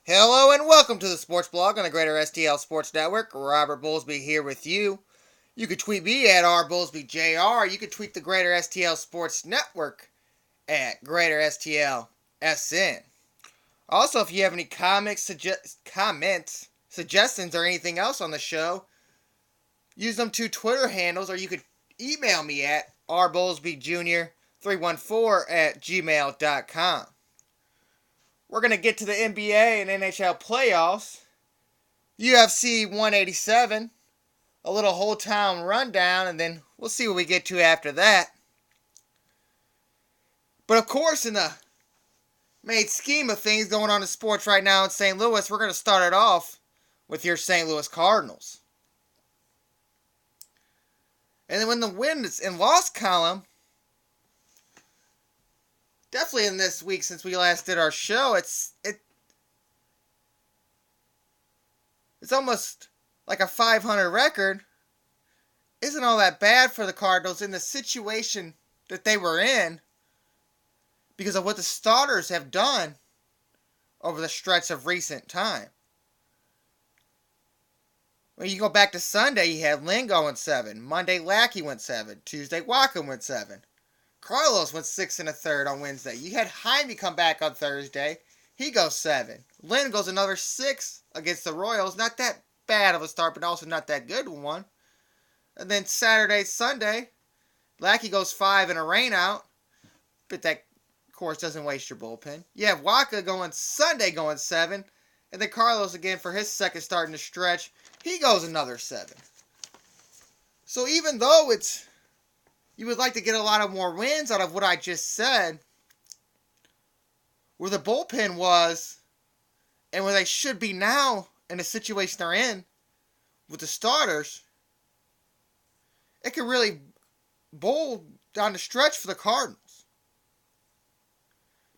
Hello and welcome to the Sports Blog on the Greater STL Sports Network. Robert Bowlesby here with you. You can tweet me at rbowlesbyjr. You can tweet the Greater STL Sports Network at Greater STL SN. Also, if you have any comments, suggestions, or anything else on the show, use them two Twitter handles, or you could email me at rbowlesbyjr314 at gmail.com. We're going to get to the NBA and NHL playoffs. UFC 187, a little whole town rundown, and then we'll see what we get to after that. But of course, in the main scheme of things going on in sports right now in St. Louis, we're going to start it off with your St. Louis Cardinals. And then when the wins and loss column, definitely in this week since we last did our show, it's almost like a 500 record. Isn't all that bad for the Cardinals in the situation that they were in because of what the starters have done over the stretch of recent time. When you go back to Sunday, you had Lynn going 7. Monday, Lackey went 7. Tuesday, Waka went 7. Carlos went 6 1/3 on Wednesday. You had Jaime come back on Thursday. He goes 7. Lynn goes another 6 against the Royals. Not that bad of a start, but also not that good one. And then Saturday, Sunday, Lackey goes 5 in a rain out. But that, of course, doesn't waste your bullpen. You have Waka going Sunday going 7. And then Carlos again for his second start in the stretch. He goes another 7. So even though you would like to get a lot of more wins out of what I just said, where the bullpen was and where they should be now in the situation they're in with the starters, it could really bowl down the stretch for the Cardinals.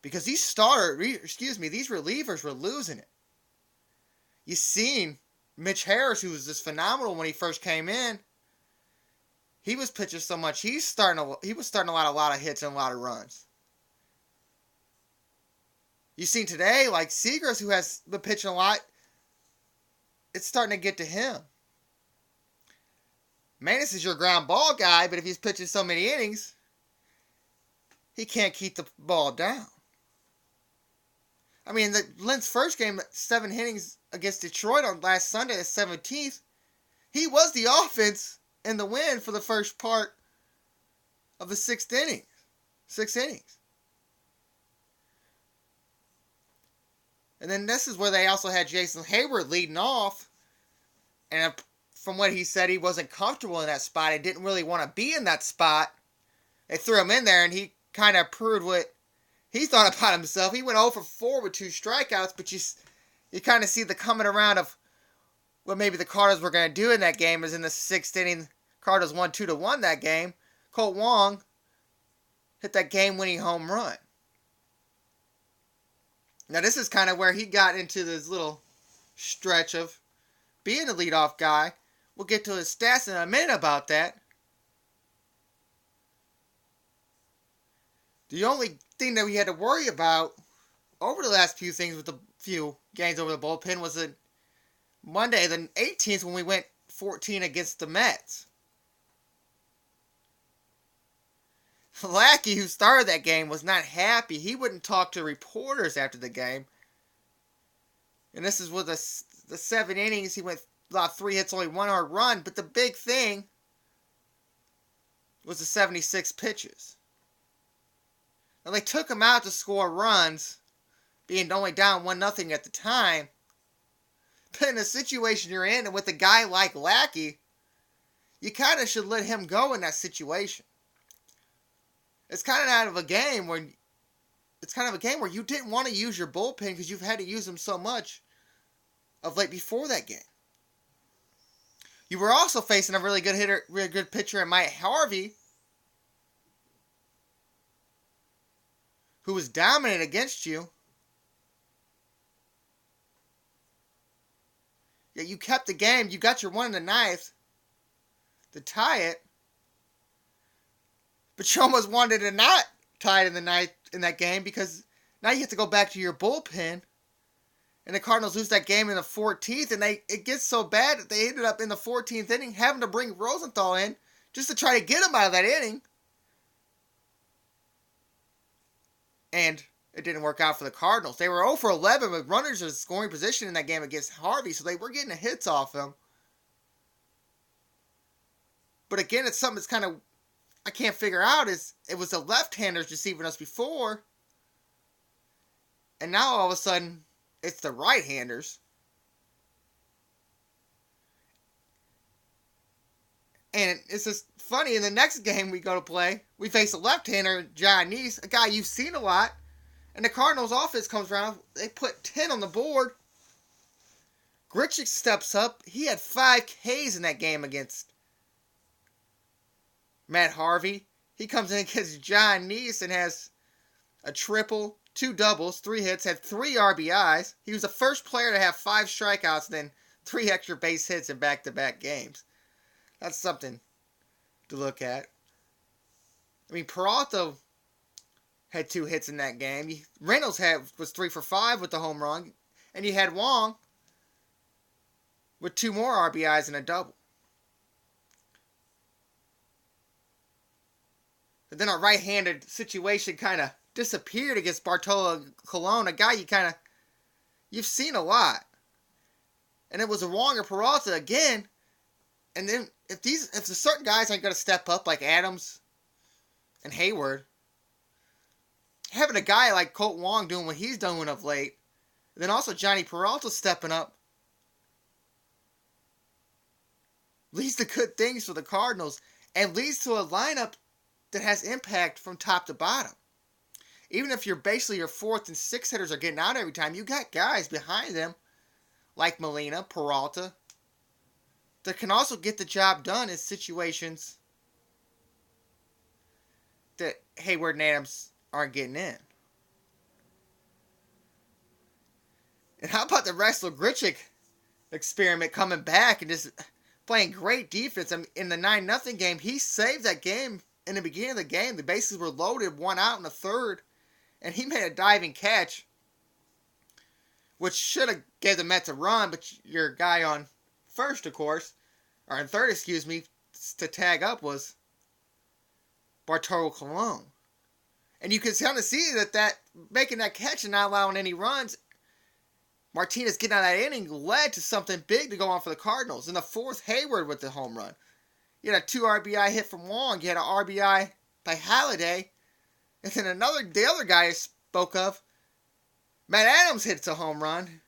Because these relievers were losing it. You seen Mitch Harris, who was just phenomenal when he first came in. He was pitching so much. He was starting a lot of hits and a lot of runs. You seen today, like Seagrass, who has been pitching a lot, it's starting to get to him. Manus is your ground ball guy, but if he's pitching so many innings, he can't keep the ball down. I mean, Lynn's first game, 7 innings against Detroit on last Sunday, the 17th, he was the offense in the win for the first part of the 6 innings. 6 innings. And then this is where they also had Jason Hayward leading off. And from what he said, he wasn't comfortable in that spot. He didn't really want to be in that spot. They threw him in there, and he kind of proved what he thought about himself. He went 0 for 4 with 2 strikeouts, but you kind of see the coming around of what maybe the Cardinals were going to do in that game. Is in the 6th inning, Cardinals won 2-1 that game. Colt Wong hit that game-winning home run. Now this is kind of where he got into this little stretch of being the leadoff guy. We'll get to his stats in a minute about that. The only thing that we had to worry about over the last few things with the few games over the bullpen was a Monday the 18th when we went 14 against the Mets. Lackey, who started that game, was not happy. He wouldn't talk to reporters after the game. And this is with the 7 innings. He went about 3 hits, only 1 hard run. But the big thing was the 76 pitches. Now, they took him out to score runs, being only down 1-0 at the time. But in the situation you're in, and with a guy like Lackey, you kind of should let him go in that situation. It's kind of out of a game where you didn't want to use your bullpen because you've had to use them so much of late before that game. You were also facing a really good pitcher in Mike Harvey, who was dominant against you. Yet you kept the game. You got your 1 in the 9th to tie it. But you almost wanted to not tie it in the 9th in that game because now you have to go back to your bullpen And the Cardinals lose that game in the 14th, and it gets so bad that they ended up in the 14th inning having to bring Rosenthal in just to try to get him out of that inning. And it didn't work out for the Cardinals. They were 0 for 11 with runners in scoring position in that game against Harvey, so they were getting the hits off him. But again, it's something that's kind of I can't figure out. Is it was the left-handers deceiving us before, and now all of a sudden it's the right-handers. And it's just funny, in the next game we go to play, we face a left-hander, John Neese, a guy you've seen a lot, and the Cardinals' offense comes around, they put 10 on the board. Grichuk steps up, he had 5 Ks in that game against Matt Harvey. He comes in against John Neese and has a triple, 2 doubles, 3 hits, had 3 RBIs. He was the first player to have 5 strikeouts and then 3 extra base hits in back-to-back games. That's something to look at. I mean, Peralta had 2 hits in that game. Reynolds was 3 for 5 with the home run. And you had Wong with 2 more RBIs and a double. But then a right-handed situation kind of disappeared against Bartolo Colon, a guy you've seen a lot. And it was a Wong or Peralta again. And then if the certain guys aren't going to step up like Adams and Hayward, having a guy like Colt Wong doing what he's doing of late, and then also Johnny Peralta stepping up, leads to good things for the Cardinals and leads to a lineup that has impact from top to bottom. Even if your 4th and 6th hitters are getting out every time, you got guys behind them like Molina, Peralta, that can also get the job done in situations that Hayward and Adams aren't getting in. And how about the Wrestler Grichuk experiment coming back and just playing great defense? I mean, in the 9-0 game, he saved that game in the beginning of the game. The bases were loaded, 1 out in the 3rd, and he made a diving catch, which should have gave the Mets a run, but your guy on first, of course, or in third, excuse me, to tag up was Bartolo Colon. And you can kind of see that making that catch and not allowing any runs, Martinez getting out of that inning led to something big to go on for the Cardinals. In the 4th, Hayward with the home run. You had a 2 RBI hit from Wong. You had an RBI by Halladay. And then the other guy I spoke of, Matt Adams hits a home run.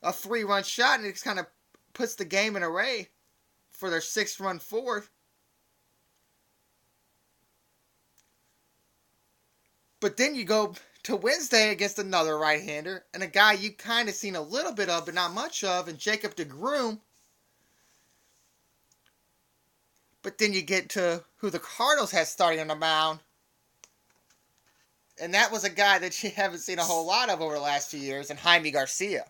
A 3-run shot, and it kind of puts the game in array for their 6-run 4th. But then you go to Wednesday against another right-hander, and a guy you kind of seen a little bit of, but not much of, and Jacob deGrom. But then you get to who the Cardinals had starting on the mound, and that was a guy that you haven't seen a whole lot of over the last few years, and Jaime Garcia.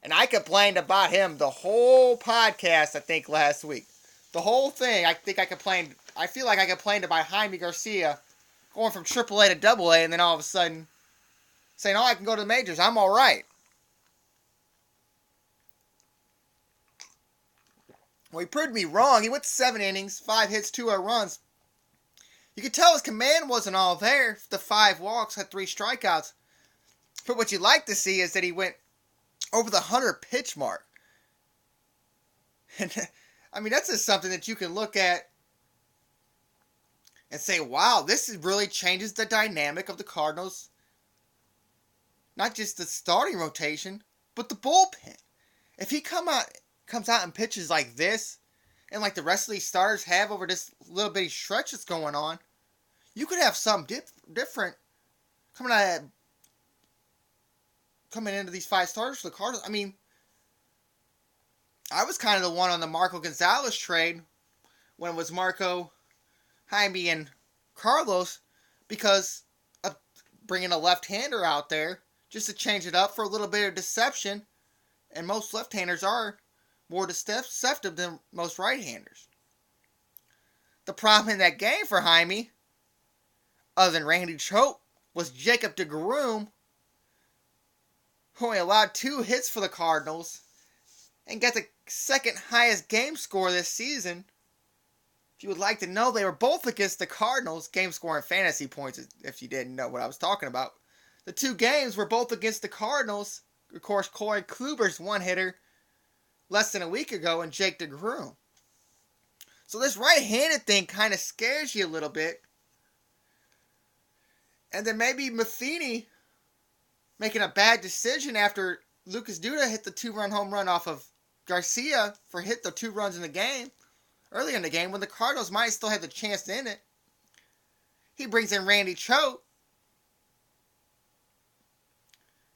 And I complained about him the whole podcast, I think, last week. The whole thing, I feel like I complained about Jaime Garcia going from AAA to AA, and then all of a sudden saying, I can go to the majors, I'm all right. Well, he proved me wrong. He went 7 innings, 5 hits, 2 runs. You could tell his command wasn't all there. The 5 walks, had 3 strikeouts. But what you like to see is that he went over the 100 pitch mark. And I mean, that's just something that you can look at and say, wow, really changes the dynamic of the Cardinals. Not just the starting rotation, but the bullpen. If he comes out and pitches like this, and like the rest of these starters have over this little bitty stretch that's going on, you could have something different coming into these 5 starters for the Cardinals. I mean, I was kind of the one on the Marco Gonzalez trade when it was Marco, Jaime, and Carlos, because of bringing a left-hander out there just to change it up for a little bit of deception. And most left-handers are more deceptive than most right-handers. The problem in that game for Jaime, other than Randy Choate, was Jacob deGrom, only allowed 2 hits for the Cardinals and got the second highest game score this season. If you would like to know, they were both against the Cardinals, game score and fantasy points, if you didn't know what I was talking about. The 2 games were both against the Cardinals. Of course, Corey Kluber's one-hitter less than a week ago, and Jake DeGrom. So this right-handed thing kind of scares you a little bit. And then maybe Matheny making a bad decision after Lucas Duda hit the 2-run home run off of Garcia for hit the 2 runs in the game, early in the game, when the Cardinals might still have the chance in it. He brings in Randy Choate.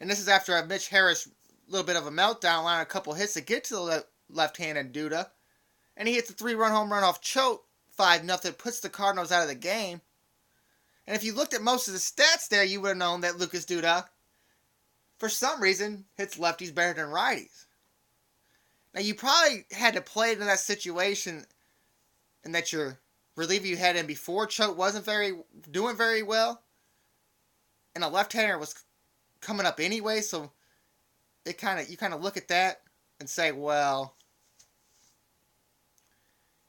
And this is after a Mitch Harris little bit of a meltdown, allowing a couple hits to get to the left-handed Duda. And he hits a 3-run home run off Choate, 5-0, puts the Cardinals out of the game. And if you looked at most of the stats there, you would have known that Lucas Duda, for some reason, hits lefties better than righties. Now, you probably had to play into that situation and that your reliever you had in before Choate wasn't doing very well. And a left-hander was coming up anyway, so you kind of look at that and say, well,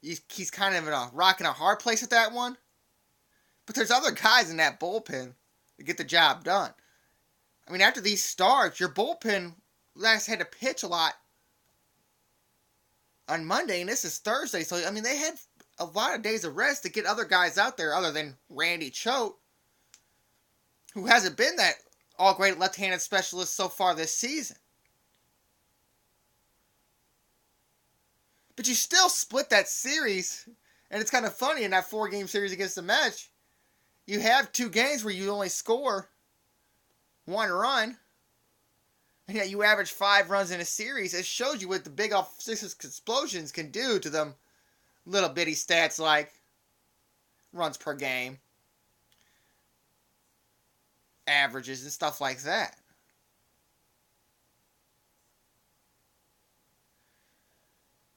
he's kind of in a rock and a hard place at that one. But there's other guys in that bullpen to get the job done. I mean, after these starts, your bullpen last had to pitch a lot on Monday, and this is Thursday. So, I mean, they had a lot of days of rest to get other guys out there other than Randy Choate, who hasn't been that all-great left-handed specialist so far this season. But you still split that series, and it's kind of funny in that 4-game series against the Mets. You have 2 games where you only score 1 run, and yet you average 5 runs in a series. It shows you what the big offensive explosions can do to them little bitty stats like runs per game, averages, and stuff like that.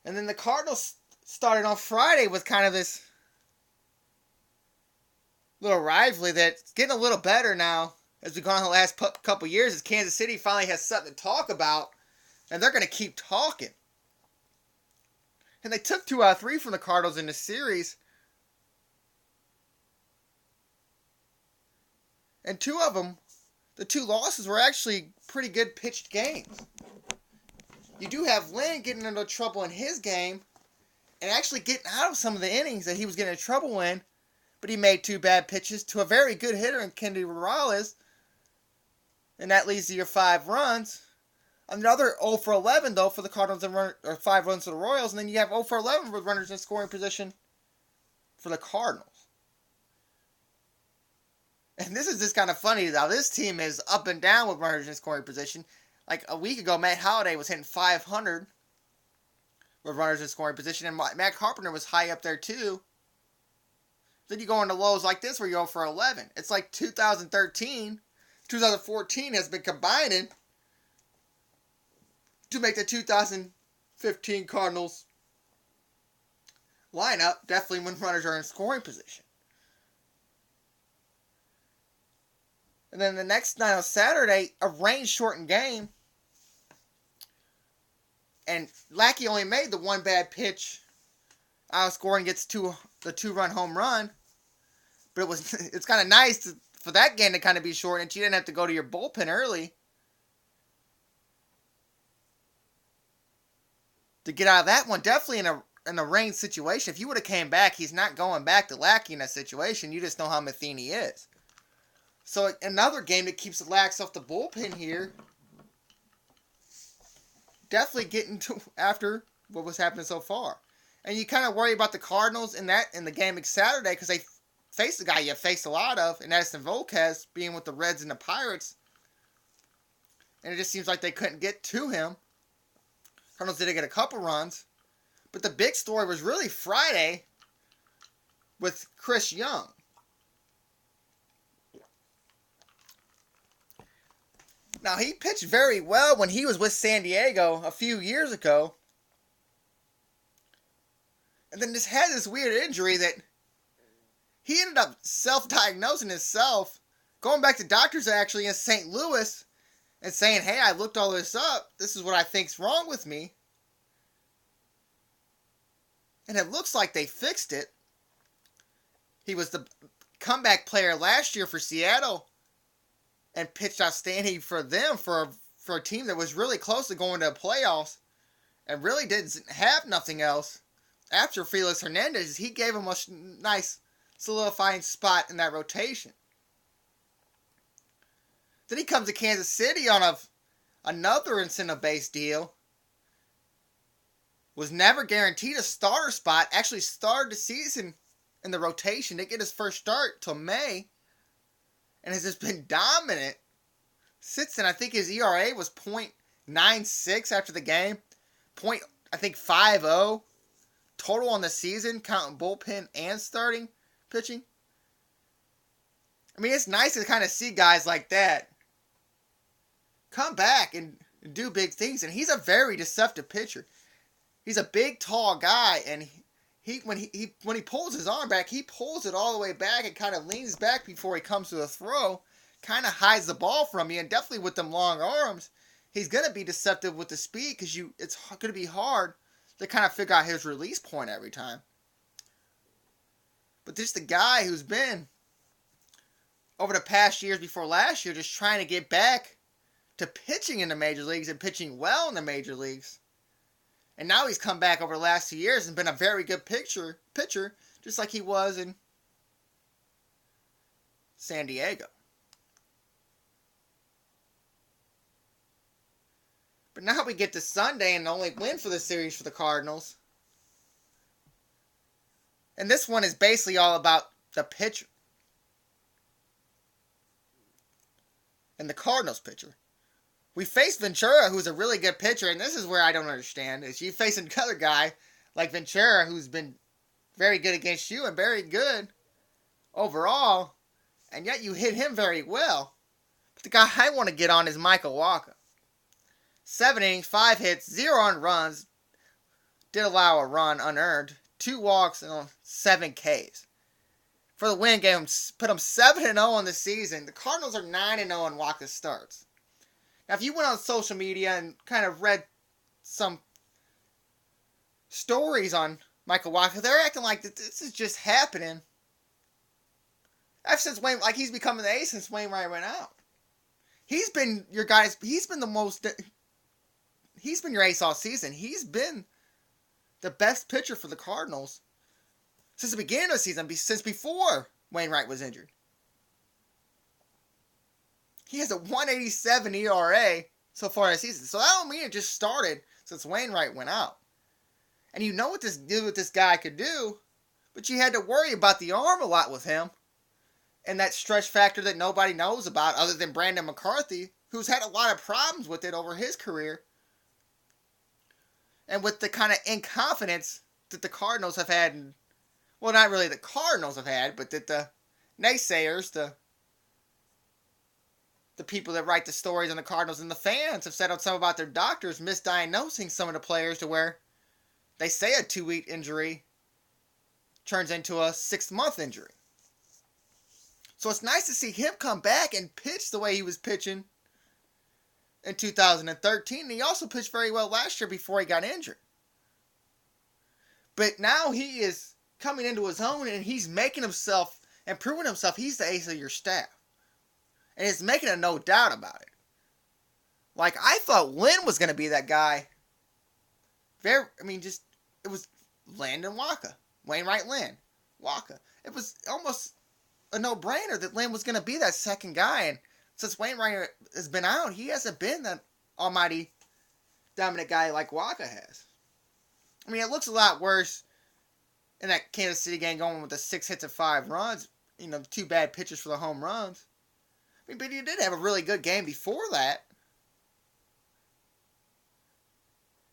And then the Cardinals started on Friday with kind of this little rivalry that's getting a little better now as we've gone on the last couple years, as Kansas City finally has something to talk about, and they're going to keep talking. And they took 2 out of 3 from the Cardinals in the series. And 2 of them, the 2 losses, were actually pretty good pitched games. You do have Lynn getting into trouble in his game and actually getting out of some of the innings that he was getting in trouble in, but he made 2 bad pitches to a very good hitter in Kennedy Morales, and that leads to your 5 runs. Another 0 for 11, though, for the Cardinals, or 5 runs for the Royals, and then you have 0 for 11 with runners in scoring position for the Cardinals. And this is just kind of funny. Now, this team is up and down with runners in scoring position. Like a week ago, Matt Holliday was hitting 500 with runners in scoring position, and Matt Carpenter was high up there too. Then you go into lows like this where you go for 11. It's like 2013, 2014 has been combining to make the 2015 Cardinals lineup, definitely when runners are in scoring position. And then the next night on Saturday, a rain-shortened game. And Lackey only made the 1 bad pitch out of scoring, gets the 2-run home run. But it's kind of nice for that game to kind of be short, and you didn't have to go to your bullpen early to get out of that one. Definitely in a rain situation. If you would have came back, he's not going back to Lackey in that situation. You just know how Matheny is. So another game that keeps the lax off the bullpen here. Definitely getting to after what was happening so far. And you kind of worry about the Cardinals in the game of Saturday because they faced the guy you faced a lot of, and Edison Volquez, being with the Reds and the Pirates. And it just seems like they couldn't get to him. Cardinals did get a couple runs. But the big story was really Friday with Chris Young. Now, he pitched very well when he was with San Diego a few years ago. And then just had this weird injury that he ended up self-diagnosing himself, going back to doctors actually in St. Louis, and saying, hey, I looked all this up. This is what I think's wrong with me. And it looks like they fixed it. He was the comeback player last year for Seattle and pitched outstanding for them for a team that was really close to going to the playoffs and really didn't have nothing else. After Felix Hernandez, he gave him a nice solidifying spot in that rotation. Then he comes to Kansas City on another incentive-based deal. Was never guaranteed a starter spot. Actually started the season in the rotation. Didn't get his first start till May. And has just been dominant since then. I think his ERA was .96 after the game. I think 5.0 total on the season, counting bullpen and starting pitching. I mean, it's nice to kind of see guys like that come back and do big things. And he's a very deceptive pitcher. He's a big, tall guy, and when he pulls his arm back, he pulls it all the way back and kind of leans back before he comes to the throw, kind of hides the ball from you, and definitely with them long arms, he's going to be deceptive with the speed because it's going to be hard to kind of figure out his release point every time. But just the guy who's been, over the past years before last year, just trying to get back to pitching in the major leagues and pitching well in the major leagues. And now he's come back over the last 2 years and been a very good pitcher, just like he was in San Diego. But now we get to Sunday and the only win for the series for the Cardinals. And this one is basically all about the pitcher. And the Cardinals pitcher. We faced Ventura, who's a really good pitcher, and this is where I don't understand, is you face another guy like Ventura, who's been very good against you and very good overall, and yet you hit him very well. But the guy I want to get on is Michael Wacha. 7 innings, 5 hits, 0 earned runs, did allow a run unearned, 2 walks, and 7 Ks. For the win, put him 7-0 on the season. The Cardinals are 9-0 in Wacha's starts. Now, if you went on social media and kind of read some stories on Michael Wacha, they're acting like this is just happening. Ever since he's becoming the ace since Wainwright went out. He's been your guys. He's been your ace all season. He's been the best pitcher for the Cardinals since the beginning of the season, since before Wainwright was injured. He has a 1.87 ERA so far this season. So that don't mean it just started since Wainwright went out. And you know what this guy could do, but you had to worry about the arm a lot with him. And that stretch factor that nobody knows about other than Brandon McCarthy, who's had a lot of problems with it over his career. And with the kind of inconfidence that the Cardinals have had, well, not really the Cardinals have had, but that the naysayers, the people that write the stories on the Cardinals and the fans have said on some about their doctors misdiagnosing some of the players to where they say a 2-week injury turns into a 6-month injury. So it's nice to see him come back and pitch the way he was pitching in 2013. And he also pitched very well last year before he got injured. But now he is coming into his own and he's making himself and proving himself he's the ace of your staff. And it's making a no doubt about it. Like, I thought Lynn was going to be that guy. It was Lynn and Wacha. Wainwright, Lynn, Wacha. It was almost a no-brainer that Lynn was going to be that second guy. And since Wainwright has been out, he hasn't been that almighty dominant guy like Wacha has. I mean, it looks a lot worse in that Kansas City game going with the 6 hits and 5 runs. 2 bad pitches for the home runs. But he did have a really good game before that.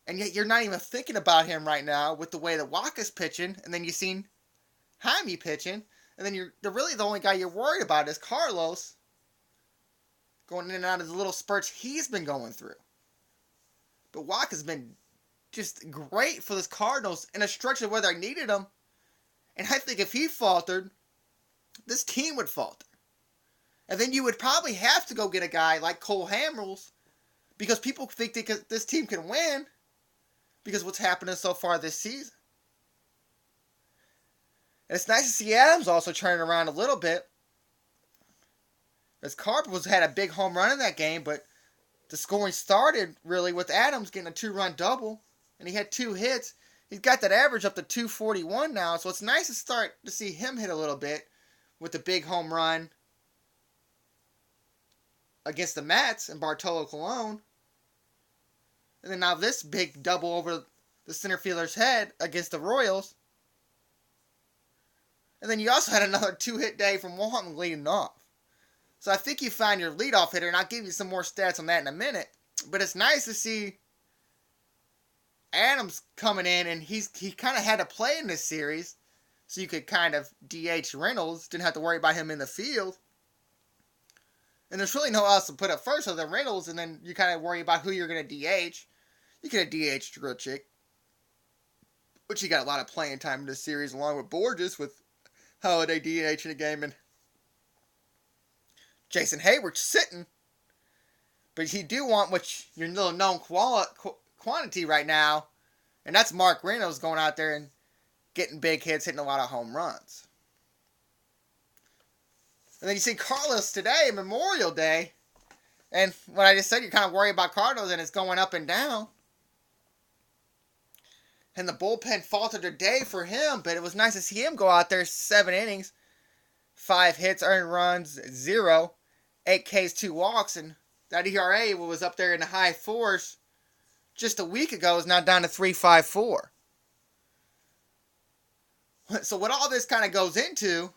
And yet you're not even thinking about him right now with the way that Wacha's pitching. And then you've seen Jaime pitching. And then the only guy you're worried about is Carlos. Going in and out of the little spurts he's been going through. But Wacha's been just great for this Cardinals in a stretch of where they needed him. And I think if he faltered, this team would falter. And then you would probably have to go get a guy like Cole Hamels because people think this team can win because what's happening so far this season. And it's nice to see Adams also turning around a little bit. As Carper had a big home run in that game, but the scoring started really with Adams getting a 2-run double, and he had 2 hits. He's got that average up to 241 now, so it's nice to start to see him hit a little bit with the big home run against the Mets and Bartolo Colon. And then now this big double over the center fielder's head against the Royals. And then you also had another 2-hit day from Walton leading off. So I think you found your leadoff hitter, and I'll give you some more stats on that in a minute. But it's nice to see Adams coming in, and he kind of had to play in this series, so you could kind of DH Reynolds. Didn't have to worry about him in the field. And there's really no else to put up first other than Reynolds, and then you kind of worry about who you're going to DH. You could have DH'd Grichuk, which he got a lot of playing time in this series, along with Borges, with Holiday DH in a game, and Jason Hayward sitting. But you do want which your little known quantity right now, and that's Mark Reynolds going out there and getting big hits, hitting a lot of home runs. And then you see Carlos today, Memorial Day, and when I just said you're kind of worried about Cardinals and it's going up and down. And the bullpen faltered today for him, but it was nice to see him go out there 7 innings, 5 hits, earned runs, 0, 8 Ks, 2 walks, and that ERA was up there in the high 4s just a week ago is now down to 3.54. So what all this kind of goes into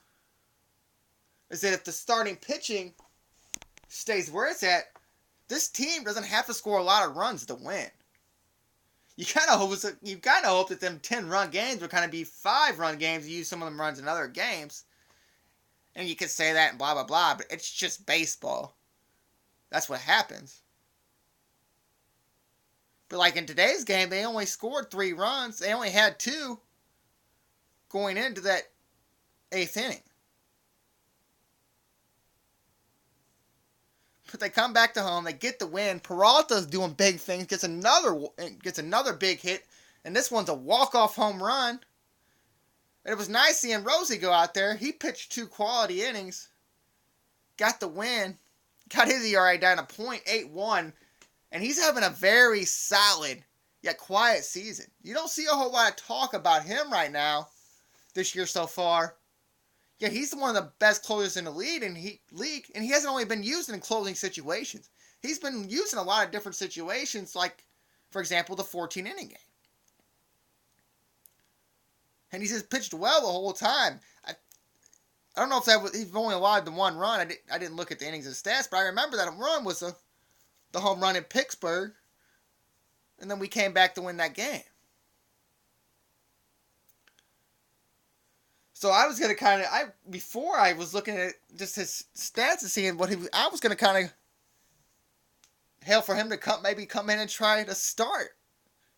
is that if the starting pitching stays where it's at, this team doesn't have to score a lot of runs to win. You kind of hope that them 10-run games would kind of be 5-run games. You use some of them runs in other games, and you could say that and blah blah blah. But it's just baseball. That's what happens. But like in today's game, they only scored 3 runs. They only had 2 going into that 8th inning. But they come back to home, they get the win. Peralta's doing big things, gets another big hit, and this one's a walk-off home run. And it was nice seeing Rosie go out there. He pitched 2 quality innings, got the win, got his ERA down to .81, and he's having a very solid yet quiet season. You don't see a whole lot of talk about him right now this year so far. Yeah, he's one of the best closers in the league, and he hasn't only been used in closing situations. He's been used in a lot of different situations, like, for example, the 14-inning game. And he's just pitched well the whole time. I don't know if he's only allowed the 1 run. I didn't look at the innings and stats, but I remember that run was the home run in Pittsburgh, and then we came back to win that game. So I was going to before I was looking at just his stats and seeing I was going to kind of hail for him to come in and try to start,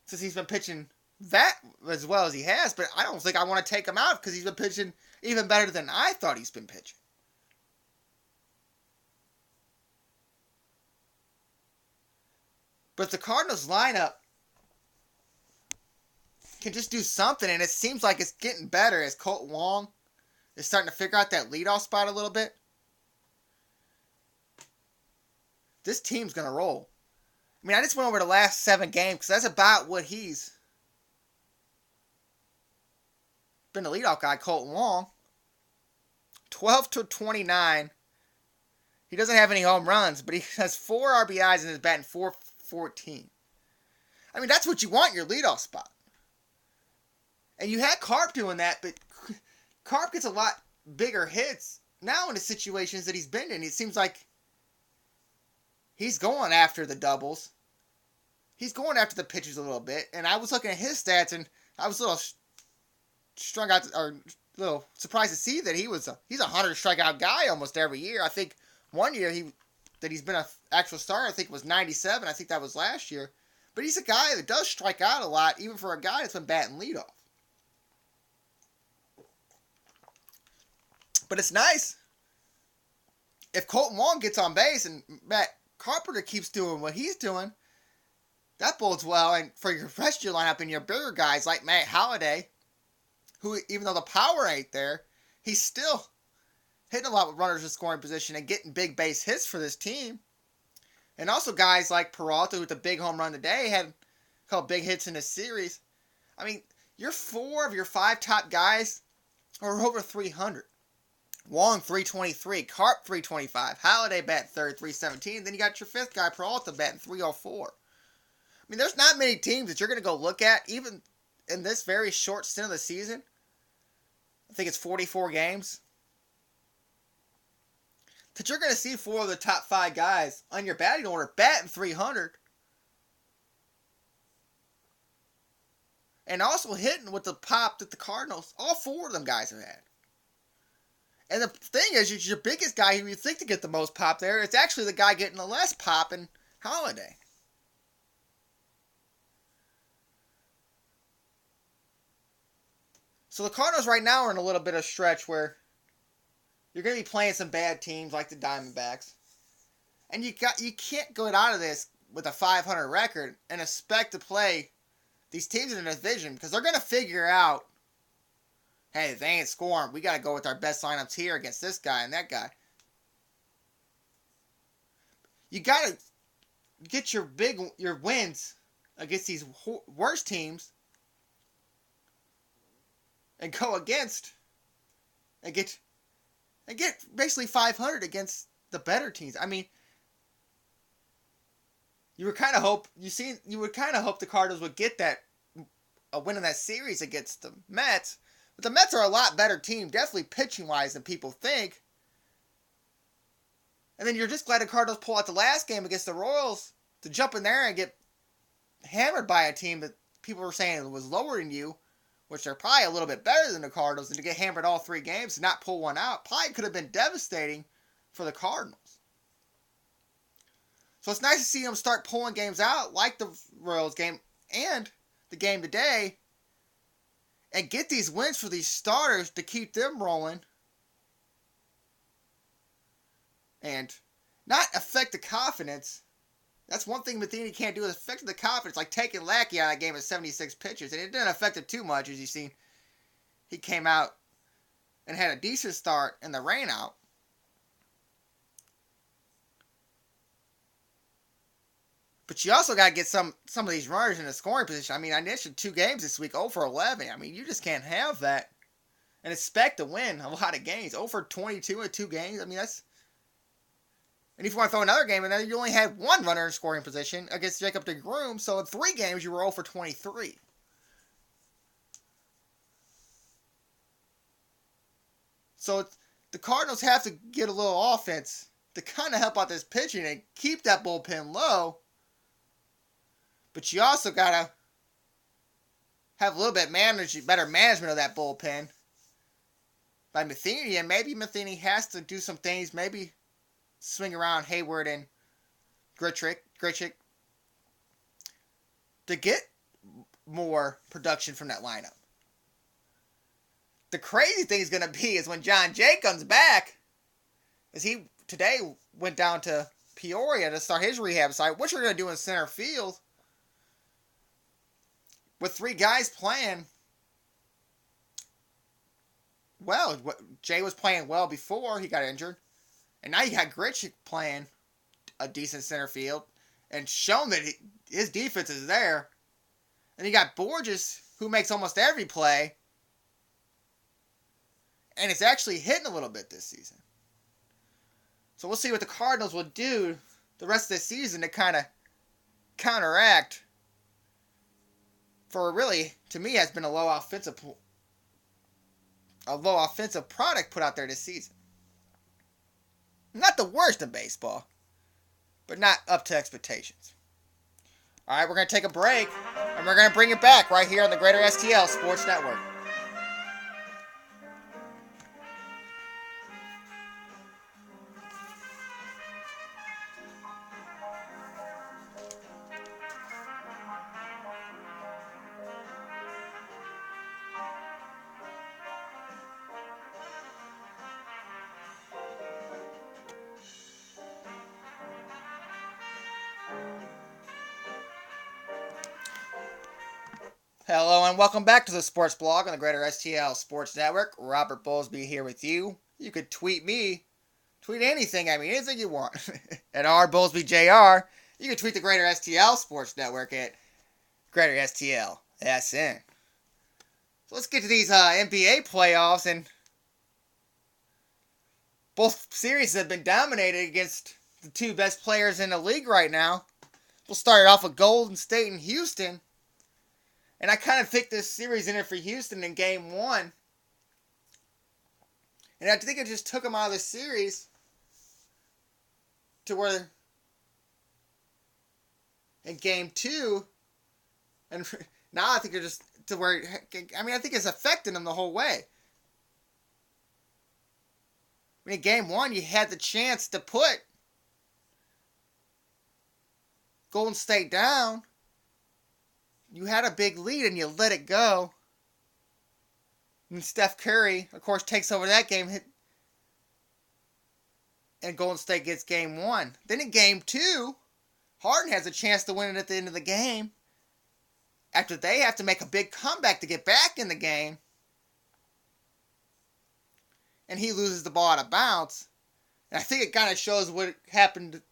since he's been pitching that as well as he has. But I don't think I want to take him out because he's been pitching even better than I thought he's been pitching. But the Cardinals lineup can just do something, and it seems like it's getting better as Colt Wong is starting to figure out that leadoff spot a little bit. This team's going to roll. I mean, I just went over the last 7 games because that's about what he's been the leadoff guy, Colt Wong. 12-29. He doesn't have any home runs, but he has 4 RBIs and is batting .414. I mean, that's what you want your leadoff spot. And you had Carp doing that, but Carp gets a lot bigger hits now in the situations that he's been in. It seems like he's going after the doubles. He's going after the pitches a little bit. And I was looking at his stats, and I was a little strung out, or a little surprised to see that he's a 100 strikeout guy almost every year. I think one year that he's been an actual starter, I think it was 97. I think that was last year. But he's a guy that does strike out a lot, even for a guy that's been batting leadoff. But it's nice if Colton Wong gets on base and Carpenter keeps doing what he's doing, that bodes well. And for your rest of your lineup and your bigger guys like Matt Halliday, who, even though the power ain't there, he's still hitting a lot with runners in scoring position and getting big base hits for this team. And also guys like Peralta, with the big home run today, had a couple big hits in this series. I mean, your 4 of your 5 top guys are over 300. Wong 323, Carp 325, Halliday batting third 317. Then you got your 5th guy Peralta batting 304. I mean, there's not many teams that you're going to go look at, even in this very short stint of the season. I think it's 44 games. That you're going to see 4 of the top 5 guys on your batting order batting 300. And also hitting with the pop that the Cardinals, all 4 of them guys have had. And the thing is, your biggest guy who you think to get the most pop there, it's actually the guy getting the less pop in Halliday. So the Cardinals right now are in a little bit of stretch where you're going to be playing some bad teams like the Diamondbacks. And you can't go out of this with a 500 record and expect to play these teams in the division, because they're going to figure out, hey, if they ain't scoring, we got to go with our best lineups here against this guy and that guy. You got to get your wins against these worst teams and go against and get basically 500 against the better teams. I mean, you would kind of hope the Cardinals would get a win in that series against the Mets. But the Mets are a lot better team, definitely pitching wise, than people think. And then you're just glad the Cardinals pull out the last game against the Royals to jump in there and get hammered by a team that people were saying was lower than you, which are probably a little bit better than the Cardinals, and to get hammered all 3 games and not pull one out probably could have been devastating for the Cardinals. So it's nice to see them start pulling games out like the Royals game and the game today, and get these wins for these starters to keep them rolling and not affect the confidence. That's one thing Matheny can't do, is affect the confidence, like taking Lackey out of that game of 76 pitches. And it didn't affect it too much, as you see. He came out and had a decent start in the rain out. But you also got to get some of these runners in the scoring position. I mean, I mentioned 2 games this week, 0 for 11. I mean, you just can't have that and expect to win a lot of games. 0 for 22 in 2 games. I mean, that's... And if you want to throw another game in there, you only had 1 runner in scoring position against Jacob deGrom. So in 3 games, you were 0 for 23. So the Cardinals have to get a little offense to kind of help out this pitching and keep that bullpen low. But you also got to have a little bit better management of that bullpen by Matheny. And maybe Matheny has to do some things, maybe swing around Hayward and Grichuk to get more production from that lineup. The crazy thing is going to be is when John Jay comes back, as he today went down to Peoria to start his rehab site. What you're going to do in center field with 3 guys playing well. Jay was playing well before he got injured. And now you got Grichuk playing a decent center field and shown that his defense is there. And you got Borges, who makes almost every play. And it's actually hitting a little bit this season. So we'll see what the Cardinals will do the rest of the season to kind of counteract for really, to me, has been a low offensive product put out there this season. Not the worst in baseball, but not up to expectations. All right, we're going to take a break, and we're going to bring it back right here on the Greater STL Sports Network. Hello and welcome back to the Sports Blog on the Greater STL Sports Network. Robert Bowlesby here with you. You could tweet me. Tweet anything, anything you want. At RBowlesbyJR. You can tweet the Greater STL Sports Network at Greater STL SN. So let's get to these NBA playoffs, and both series have been dominated against the two best players in the league right now. We'll start it off with Golden State and Houston. And I kind of picked this series in it for Houston in Game 1. And I think it just took them out of the series to where in Game 2, and now I think they're just to where, I think it's affecting them the whole way. In Game 1, you had the chance to put Golden State down. You had a big lead and you let it go. And Steph Curry, of course, takes over that game. And Golden State gets Game 1. Then in Game 2, Harden has a chance to win it at the end of the game. After they have to make a big comeback to get back in the game. And he loses the ball out of bounds. And I think it kind of shows what happened,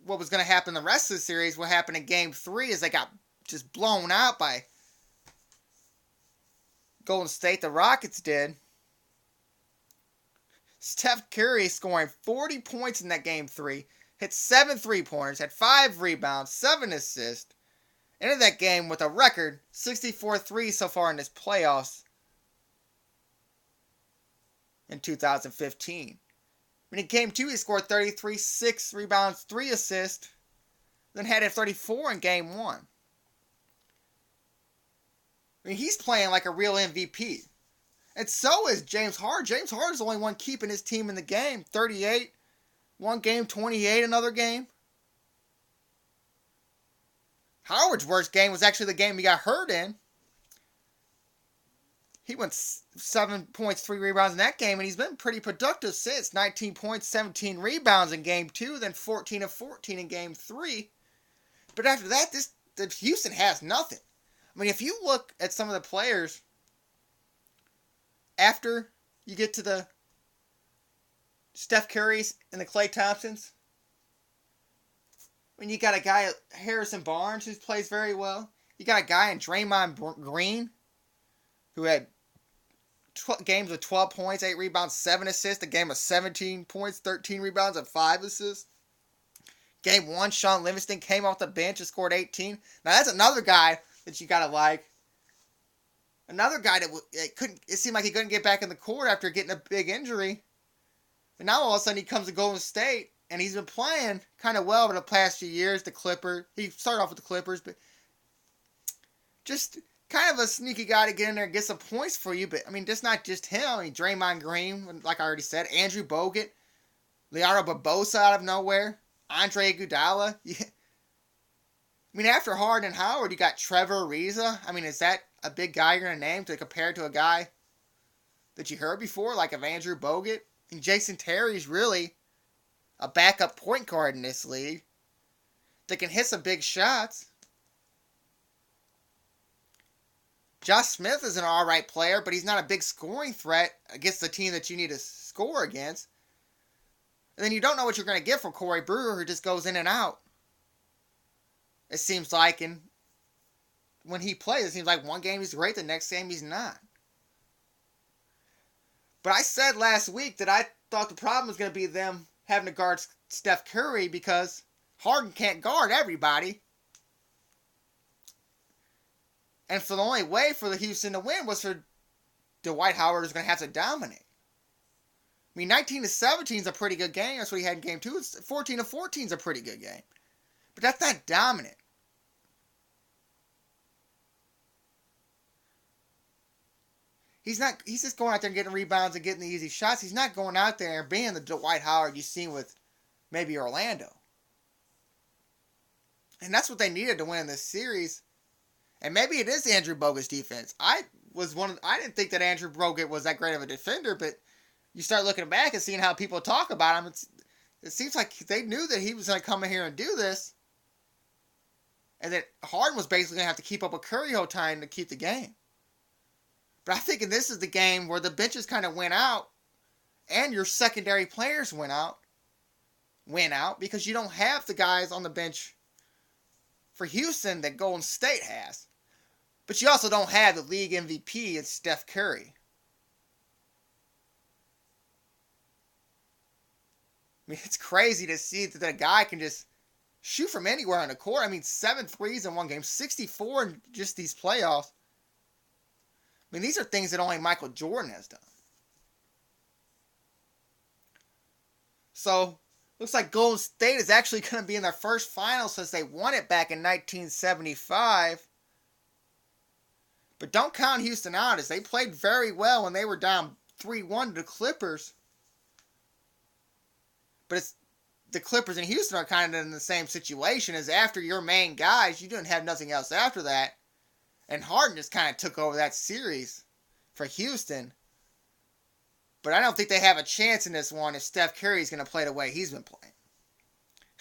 what was going to happen the rest of the series. What happened in Game 3 is they got just blown out by Golden State. The Rockets did. Steph Curry scoring 40 points in that Game 3. Hit 7 3-pointers. Had 5 rebounds. 7 assists. Ended that game with a record 64 threes so far in this playoffs in 2015. In Game 2, he scored 33, 6 rebounds, 3 assists. Then had it 34 in Game 1. He's playing like a real MVP. And so is James Harden. James Harden's the only one keeping his team in the game. 38, one game, 28 another game. Howard's worst game was actually the game he got hurt in. He went 7 points, 3 rebounds in that game, and he's been pretty productive since. 19 points, 17 rebounds in Game 2, then 14 of 14 in Game 3. But after that, Houston has nothing. If you look at some of the players, after you get to the Steph Currys and the Klay Thompsons, you got a guy, Harrison Barnes, who plays very well. You got a guy in Draymond Green, who had games with 12 points, 8 rebounds, 7 assists. A game of 17 points, 13 rebounds, and 5 assists. Game 1, Sean Livingston came off the bench and scored 18. Now, that's another guy that you gotta like. Another guy that it seemed like he couldn't get back in the court after getting a big injury. And now all of a sudden he comes to Golden State, and he's been playing kind of well over the past few years. He started off with the Clippers, but just kind of a sneaky guy to get in there and get some points for you. But, just not just him. Draymond Green, like I already said, Andrew Bogut, Leonardo Barbosa out of nowhere, Andre Iguodala. After Harden and Howard, you got Trevor Ariza. Is that a big guy you're going to name to compare to a guy that you heard before, like of Andrew Bogut? And Jason Terry's really a backup point guard in this league that can hit some big shots. Josh Smith is an alright player, but he's not a big scoring threat against the team that you need to score against. And then you don't know what you're going to get from Corey Brewer, who just goes in and out. It seems like, and when he plays, it seems like one game he's great, the next game he's not. But I said last week that I thought the problem was going to be them having to guard Steph Curry because Harden can't guard everybody. And for the only way for the Houston to win was for Dwight Howard was going to have to dominate. 19 to 17 is a pretty good game. That's what he had in Game 2. 14 to 14 is a pretty good game. But that's not dominant. He's just going out there and getting rebounds and getting the easy shots. He's not going out there and being the Dwight Howard you've seen with maybe Orlando. And that's what they needed to win this series. And maybe it is Andrew Bogut's defense. I didn't think that Andrew Bogut was that great of a defender, but you start looking back and seeing how people talk about him, it seems like they knew that he was going to come in here and do this. And then Harden was basically going to have to keep up with Curry the whole time to keep the game. But I think this is the game where the benches kind of went out and your secondary players went out because you don't have the guys on the bench for Houston that Golden State has. But you also don't have the league MVP in Steph Curry. I mean, it's crazy to see that a guy can just shoot from anywhere on the court. I mean, 7 threes in one game, 64 in just these playoffs. I mean, these are things that only Michael Jordan has done. So, looks like Golden State is actually going to be in their first final since they won it back in 1975. But don't count Houston out, as they played very well when they were down 3-1 to the Clippers. But the Clippers and Houston are kind of in the same situation, as after your main guys, you didn't have nothing else after that. And Harden just kind of took over that series for Houston. But I don't think they have a chance in this one if Steph Curry is going to play the way he's been playing.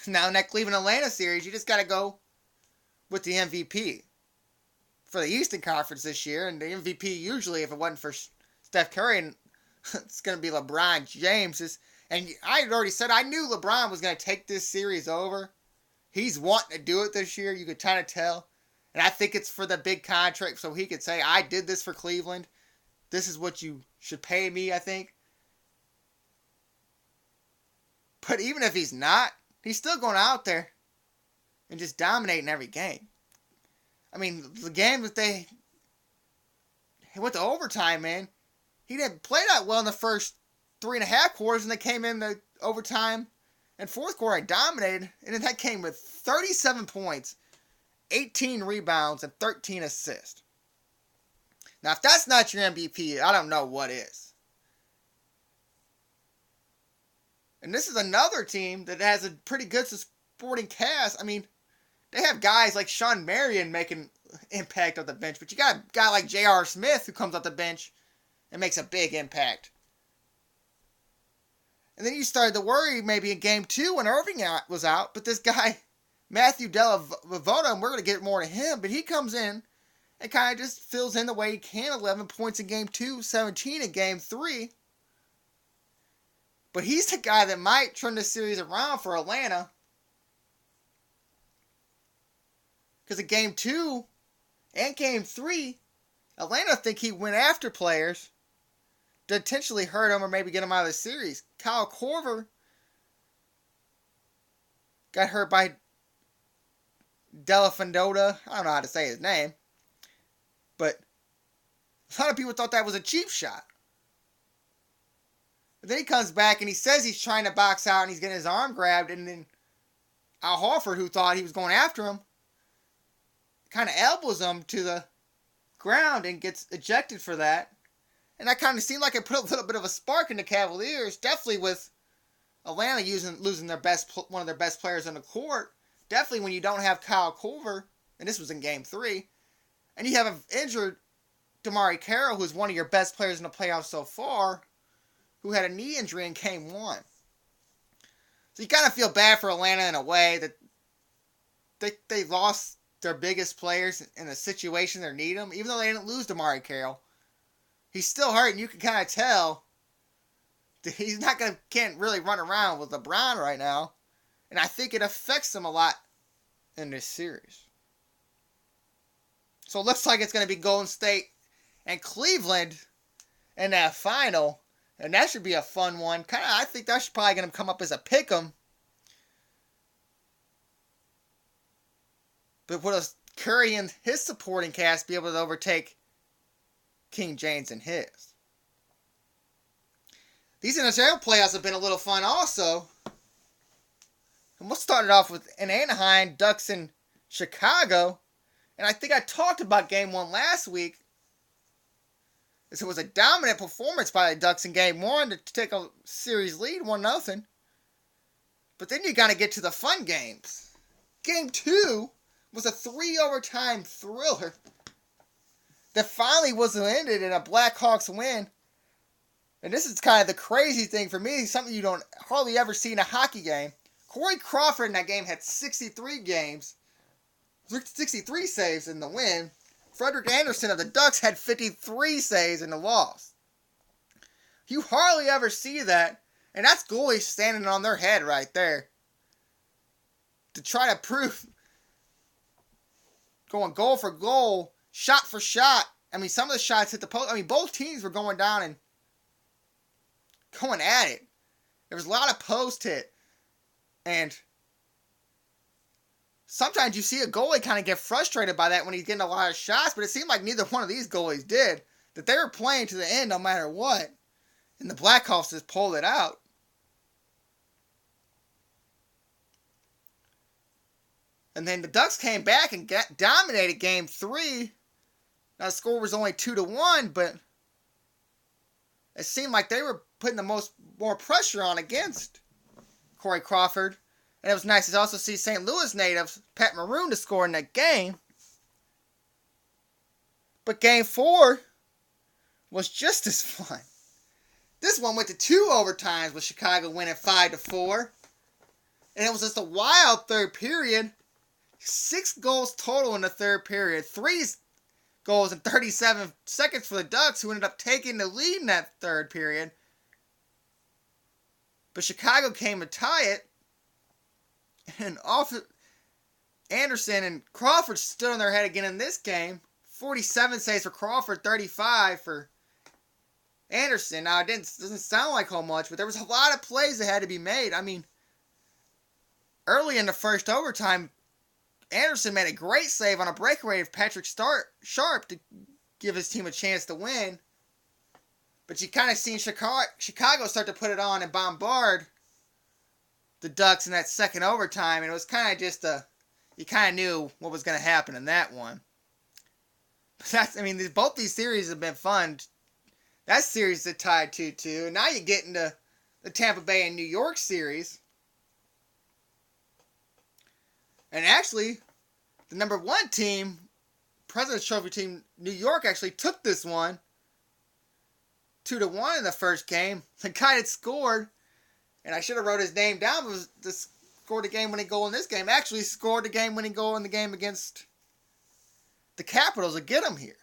Now in that Cleveland-Atlanta series, you just got to go with the MVP for the Eastern Conference this year. And the MVP usually, if it wasn't for Steph Curry, it's going to be LeBron James. And I had already said I knew LeBron was going to take this series over. He's wanting to do it this year. You could kind of tell. And I think it's for the big contract so he could say, I did this for Cleveland. This is what you should pay me, I think. But even if he's not, he's still going out there and just dominating every game. I mean, the game that they went to overtime, man, he didn't play that well in the first 3.5 quarters, and they came in the overtime and fourth quarter and dominated, and then that came with 37 points, 18 rebounds, and 13 assists. Now, if that's not your MVP, I don't know what is. And this is another team that has a pretty good supporting cast. I mean, they have guys like Sean Marion making impact on the bench, but you got a guy like J.R. Smith who comes off the bench and makes a big impact. And then you started to worry maybe in Game 2 when Irving was out, but this guy, Matthew Dellavedova, and we're going to get more to him, but he comes in and kind of just fills in the way he can. 11 points in Game 2, 17 in Game 3. But he's the guy that might turn this series around for Atlanta. Because in Game 2 and Game 3, Atlanta think he went after players to intentionally hurt him or maybe get him out of the series. Kyle Korver got hurt by Dellavedova. I don't know how to say his name. But a lot of people thought that was a cheap shot. But then he comes back and he says he's trying to box out and he's getting his arm grabbed. And then Al Horford, who thought he was going after him, kind of elbows him to the ground and gets ejected for that. And that kind of seemed like it put a little bit of a spark in the Cavaliers. Definitely with Atlanta losing one of their best players on the court. Definitely when you don't have Kyle Korver, and this was in Game 3, and you have an injured DeMarre Carroll, who's one of your best players in the playoffs so far, who had a knee injury in Game 1. So you kind of feel bad for Atlanta in a way that they lost their biggest players in a situation they need them, even though they didn't lose DeMarre Carroll. He's still hurt, and you can kind of tell that he's can't really run around with LeBron right now. And I think it affects him a lot in this series. So it looks like it's going to be Golden State and Cleveland in that final. And that should be a fun one. I think that's probably going to come up as a pick'em. But will Curry and his supporting cast be able to overtake King James and his? These NHL playoffs have been a little fun also. And we'll start it off with in Anaheim, Ducks in Chicago. And I think I talked about Game 1 last week. It was a dominant performance by the Ducks in Game 1 to take a series lead, 1-0. But then you got to get to the fun games. Game 2 was a 3-overtime thriller that finally was ended in a Blackhawks win. And this is kind of the crazy thing for me, something you don't hardly ever see in a hockey game. Corey Crawford in that game had 63 games 63 saves in the win. Frederick Anderson of the Ducks had 53 saves in the loss. You hardly ever see that, and that's goalies standing on their head right there to try to prove going goal for goal, shot for shot. I mean, some of the shots hit the post. I mean, both teams were going down and going at it. There was a lot of post hit, and sometimes you see a goalie kind of get frustrated by that when he's getting a lot of shots, but it seemed like neither one of these goalies did. That they were playing to the end no matter what. And the Blackhawks just pulled it out. And then the Ducks came back and dominated Game 3. Now the score was only 2-1, but it seemed like they were putting the more pressure on against Corey Crawford. And it was nice to also see St. Louis native Pat Maroon to score in that game. But Game 4 was just as fun. This one went to 2 overtimes with Chicago winning 5-4. And it was just a wild third period. 6 goals total in the third period. 3 goals in 37 seconds for the Ducks, who ended up taking the lead in that third period. But Chicago came to tie it. And Anderson and Crawford stood on their head again in this game. 47 saves for Crawford, 35 for Anderson. Now, it doesn't sound like how much, but there was a lot of plays that had to be made. I mean, early in the first overtime, Anderson made a great save on a breakaway of Patrick Sharp to give his team a chance to win. But you kind of seen Chicago start to put it on and bombard the Ducks in that second overtime, and it was kind of just you kind of knew what was going to happen in that one. But both these series have been fun. That series is tied 2-2, and now you get into the Tampa Bay and New York series. And actually, the number 1 team, President's Trophy team, New York, actually took this one 2-1 in the first game. The guy that scored, and I should have wrote his name down, but scored the game-winning goal in this game. Actually scored the game-winning goal in the game against the Capitals to get him here.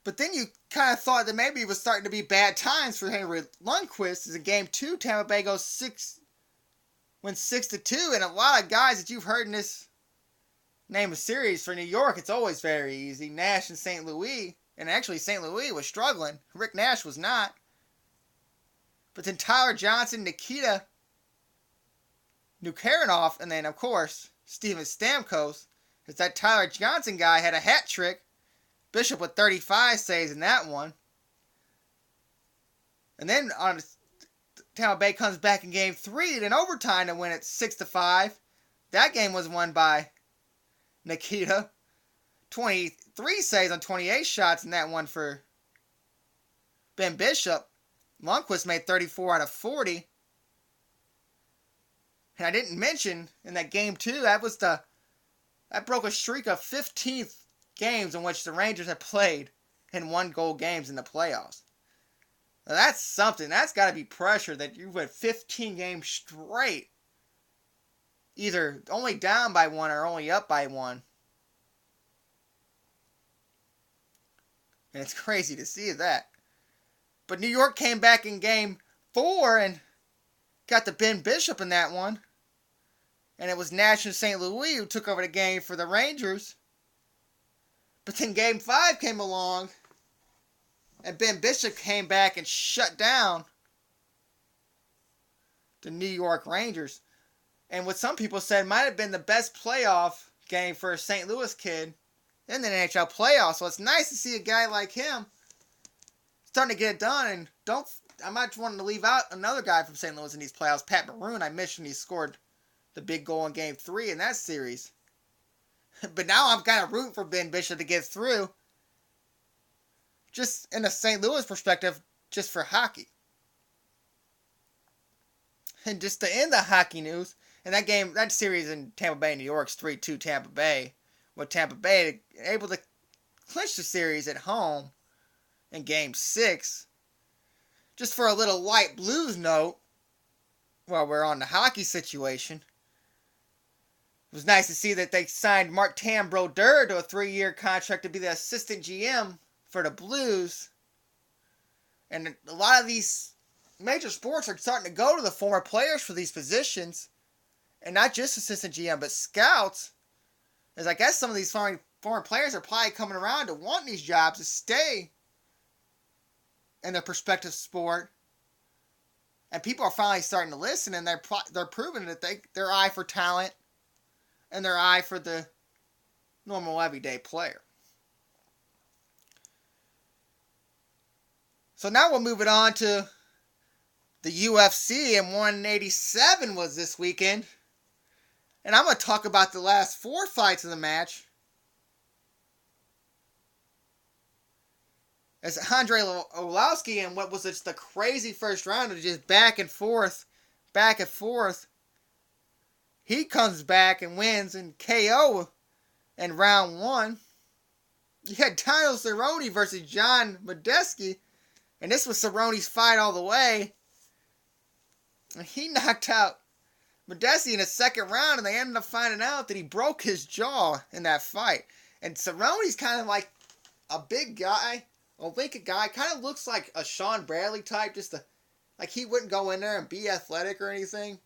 But then you kind of thought that maybe it was starting to be bad times for Henry Lundqvist, as in Game 2, Tampa Bay went 6-2, and a lot of guys that you've heard in this name of series for New York, it's always very easy. Nash and St. Louis, and actually St. Louis was struggling. Rick Nash was not. But then Tyler Johnson, Nikita Nukharinoff, and then, of course, Steven Stamkos, because that Tyler Johnson guy had a hat trick. Bishop with 35 saves in that one. And then Tampa Bay comes back in Game 3 in overtime to win it 6-5. That game was won by Nikita. 23 saves on 28 shots in that one for Ben Bishop. Lundqvist made 34 out of 40. And I didn't mention in that Game 2, that broke a streak of 15th games in which the Rangers have played in 1-goal games in the playoffs. Now that's something. That's got to be pressure that you've had 15 games straight, either only down by 1 or only up by 1. And it's crazy to see that. But New York came back in Game 4 and got the Ben Bishop in that one. And it was Nash and St. Louis who took over the game for the Rangers. But then Game 5 came along, and Ben Bishop came back and shut down the New York Rangers. And what some people said might have been the best playoff game for a St. Louis kid in the NHL playoffs. So it's nice to see a guy like him starting to get it done. And I'm not wanting to leave out another guy from St. Louis in these playoffs, Pat Maroon. I mentioned he scored the big goal in Game 3 in that series. But now I'm kind of rooting for Ben Bishop to get through. Just in a St. Louis perspective, just for hockey. And just to end the hockey news, and that series in Tampa Bay, New York's 3-2 Tampa Bay, with Tampa Bay able to clinch the series at home in Game 6. Just for a little light Blues note, while we're on the hockey situation, it was nice to see that they signed Martin Brodeur to a 3-year contract to be the assistant GM for the Blues. And a lot of these major sports are starting to go to the former players for these positions. And not just assistant GM, but scouts. As I guess some of these foreign players are probably coming around to want these jobs to stay in their prospective sport. And people are finally starting to listen, and they're proving that their eye for talent and their eye for the normal everyday player. So now we'll move it on to the UFC, and 187 was this weekend. And I'm going to talk about the last 4 fights of the match. As Andrei Arlovski, in what was just the crazy first round of just back and forth, he comes back and wins in KO in round 1. You had Daniel Cerrone versus John Medeski, and this was Cerrone's fight all the way. And he knocked out Medeski in the second round, and they ended up finding out that he broke his jaw in that fight. And Cerrone's kind of like a big guy, a wicked guy, kind of looks like a Sean Bradley type, like he wouldn't go in there and be athletic or anything.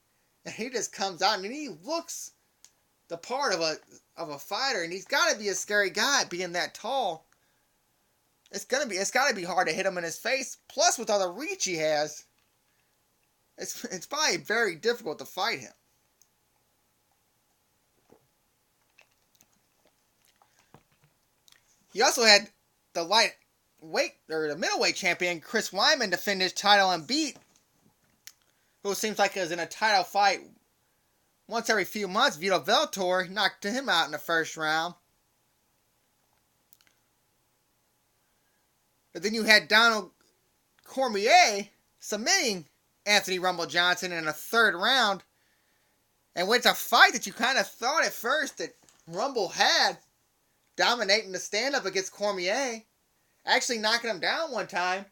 And he just comes out and he looks the part of a fighter, and he's got to be a scary guy being that tall. It's got to be hard to hit him in his face. Plus, with all the reach he has, it's probably very difficult to fight him. He also had the middleweight champion Chris Weidman defend his title and beat, who seems like is in a title fight once every few months. Vito Veltor knocked him out in the first round. But then you had Donald Cormier submitting Anthony Rumble Johnson in the third round. And with a fight that you kind of thought at first that Rumble had, dominating the stand-up against Cormier, actually knocking him down one time.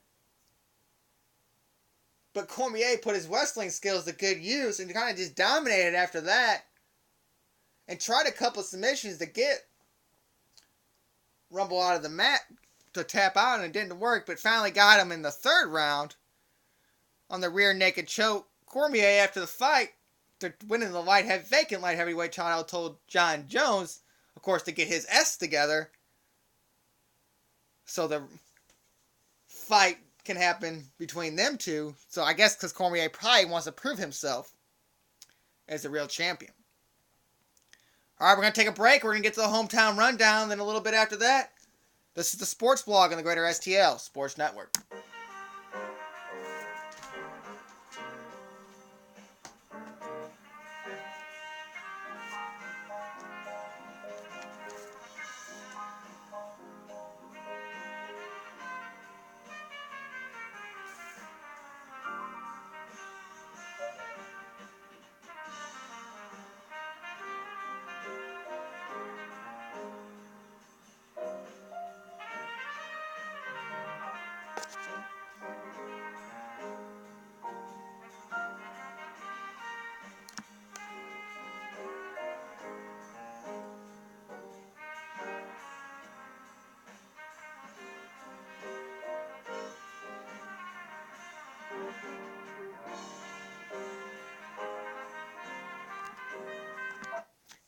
But Cormier put his wrestling skills to good use and kind of just dominated after that. And tried a couple of submissions to get Rumble out of the mat to tap out, and it didn't work, but finally got him in the third round on the rear naked choke. Cormier, after the fight, to winning the vacant light heavyweight title, told John Jones, of course, to get his S together so the fight can happen between them two. So I guess because Cormier probably wants to prove himself as a real champion. All right, we're going to take a break. We're going to get to the hometown rundown. Then a little bit after that, this is the sports blog on the Greater STL Sports Network.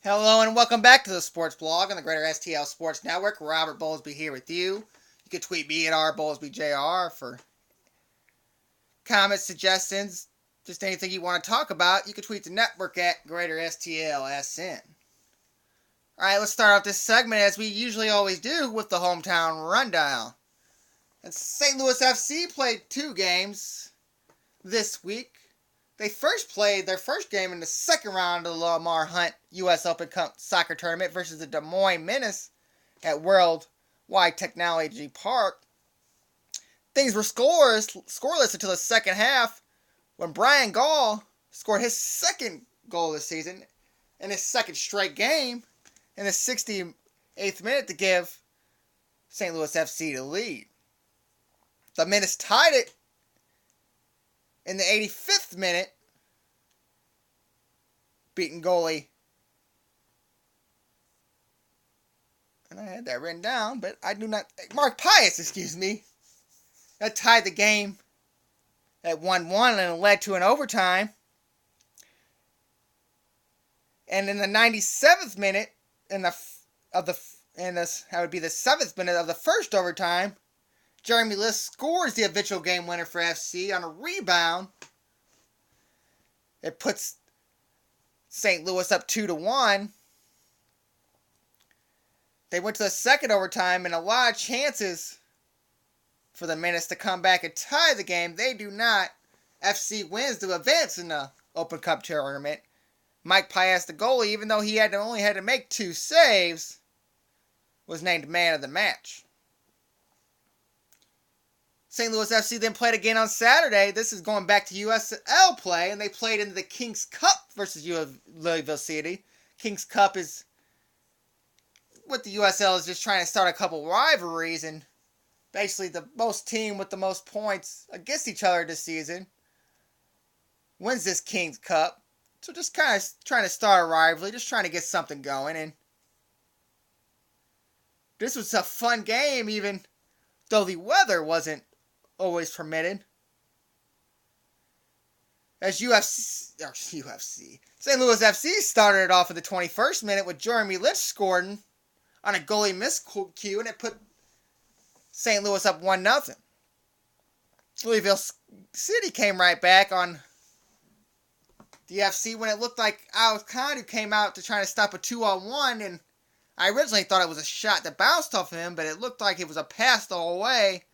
Hello and welcome back to the Sports Blog on the Greater STL Sports Network. Robert Bowlesby here with you. You can tweet me at rbowlesbyjr for comments, suggestions, just anything you want to talk about. You can tweet the network at Greater STLSN. Alright, let's start off this segment as we usually always do with the hometown rundown. And St. Louis FC played 2 games this week. They first played their first game in the second round of the Lamar Hunt U.S. Open Cup soccer tournament versus the Des Moines Menace at Worldwide Technology Park. Things were scoreless until the second half when Brian Gall scored his second goal this season in his second straight game in the 68th minute to give St. Louis FC the lead. The Menace tied it in the 85th minute beating goalie. And I had that written down, but I do not. Mark Pius, excuse me. That tied the game at 1-1 and it led to an overtime. And in the 97th minute, that would be the 7th minute of the first overtime, Jeremy List scores the eventual game winner for FC on a rebound. It puts St. Louis up 2-1. They went to the second overtime and a lot of chances for the Menace to come back and tie the game. They do not. FC wins to advance in the Open Cup tournament. Mike Pius, the goalie, even though he only had to make 2 saves, was named man of the match. St. Louis FC then played again on Saturday. This is going back to USL play, and they played in the Kings Cup versus Louisville City. Kings Cup is what the USL is just trying to start a couple rivalries, and basically the most team with the most points against each other this season wins this Kings Cup. So just kind of trying to start a rivalry, just trying to get something going. And this was a fun game, even though the weather wasn't always permitted. As UFC, St. Louis FC started it off in the 21st minute with Jeremy Lynch scoring on a goalie miscue, and it put St. Louis up 1-0. Louisville City came right back on the FC when it looked like Alex Condu came out to try to stop a 2-on-1, and I originally thought it was a shot that bounced off him, but it looked like it was a pass the whole way,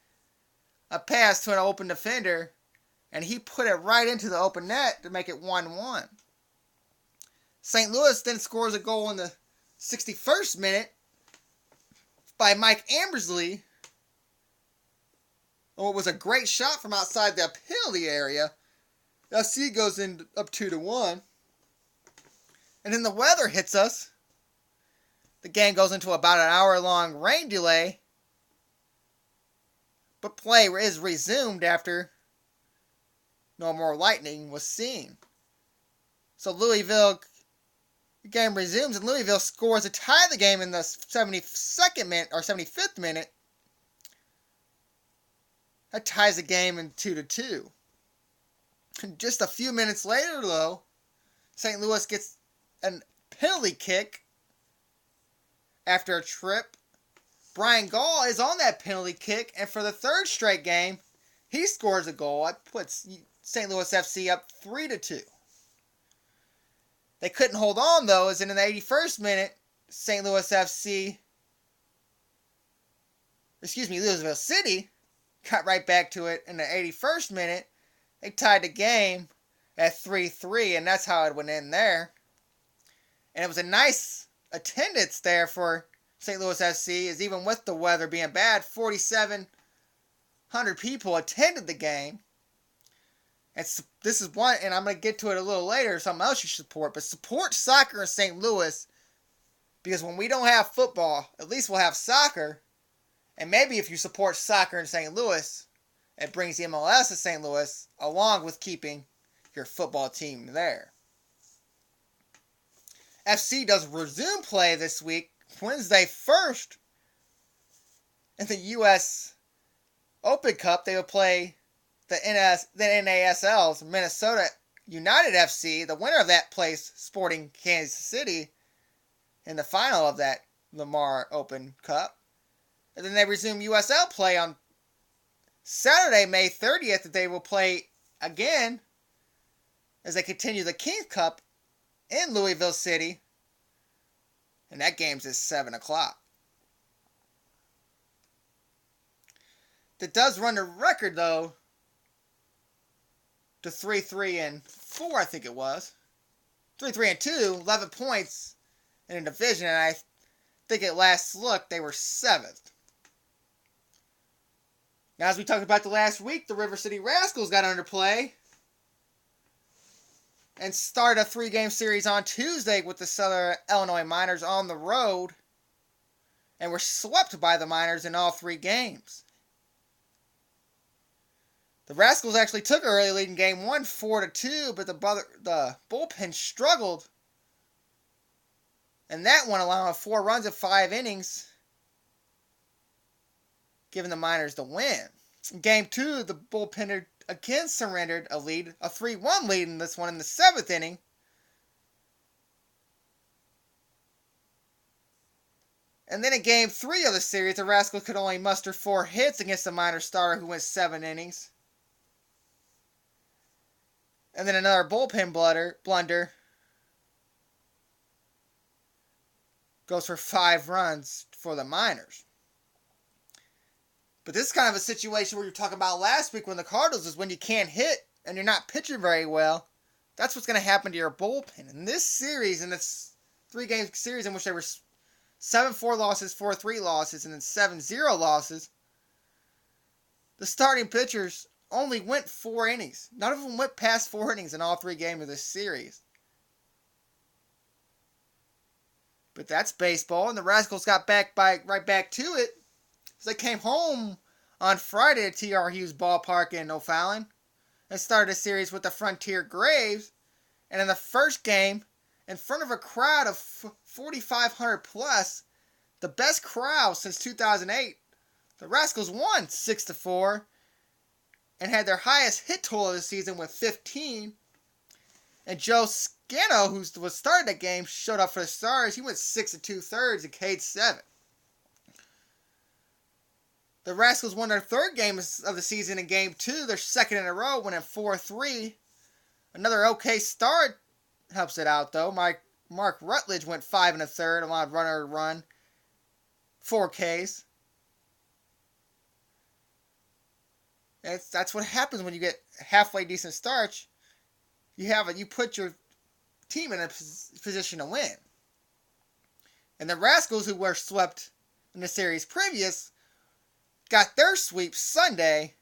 a pass to an open defender, and he put it right into the open net to make it 1-1. St. Louis then scores a goal in the 61st minute by Mike Ambersley. Oh, it was a great shot from outside the penalty area. FC goes in up 2-1. And then the weather hits us. The game goes into about an hour-long rain delay. But play is resumed after no more lightning was seen. So Louisville, the game resumes, and Louisville scores to tie the game in the 72nd minute, or 75th minute. That ties the game in 2-2. Just a few minutes later, though, St. Louis gets a penalty kick after a trip. Brian Gall is on that penalty kick, and for the third straight game, he scores a goal. That puts St. Louis FC up 3-2. They couldn't hold on, though, as in the 81st minute, Louisville City got right back to it in the 81st minute. They tied the game at 3-3, and that's how it went in there. And it was a nice attendance there for St. Louis FC, as even with the weather being bad, 4,700 people attended the game. And this is one, and I'm going to get to it a little later, something else you should support, but support soccer in St. Louis, because when we don't have football, at least we'll have soccer. And maybe if you support soccer in St. Louis, it brings the MLS to St. Louis, along with keeping your football team there. FC does resume play this week, Wednesday 1st, in the U.S. Open Cup. They will play the NASL's Minnesota United FC. The winner of that plays Sporting Kansas City in the final of that Lamar Open Cup. And then they resume USL play on Saturday, May 30th, that they will play again as they continue the Kings Cup in Louisville City. And that game's at 7 o'clock. That does run the record, though, to 3-3-4, I think it was. 3-3-2, 11 points in a division, and I think at last look, they were 7th. Now, as we talked about the last week, the River City Rascals got under play and started a 3-game series on Tuesday with the Southern Illinois Miners on the road, and were swept by the Miners in all 3 games. The Rascals actually took an early lead in Game 1, 4-2, but the bullpen struggled And that one allowing 4 runs in 5 innings, giving the Miners the win. In Game 2, the bullpen again surrendered a lead, a 3-1 lead in this one in the 7th inning. And then in Game 3 of the series, the Rascals could only muster 4 hits against the Miners starter who went 7 innings. And then another bullpen blunder goes for 5 runs for the Miners. But this is kind of a situation where you were talking about last week when the Cardinals is when you can't hit and you're not pitching very well. That's what's going to happen to your bullpen. In this series, in this 3-game series in which there were 7-4 losses, 4-3 losses, and then 7-0 losses, the starting pitchers only went 4 innings. None of them went past 4 innings in all 3 games of this series. But that's baseball, and the Rascals got right back to it. So they came home on Friday at T.R. Hughes Ballpark in O'Fallon and started a series with the Frontier Braves. And in the first game, in front of a crowd of 4,500 plus, the best crowd since 2008, the Rascals won 6-4 and had their highest hit total of the season with 15. And Joe Scano, who was starting the game, showed up for the Stars. He went 6 2/3 and K'd 7. The Rascals won their 3rd game of the season in Game 2, their 2nd in a row, winning 4-3. Another okay start helps it out, though. Mark Rutledge went 5 1/3, allowed runner to run, 4 Ks. And that's what happens when you get halfway decent starts. You put your team in a position to win. And the Rascals, who were swept in the series previous, got their sweep Sunday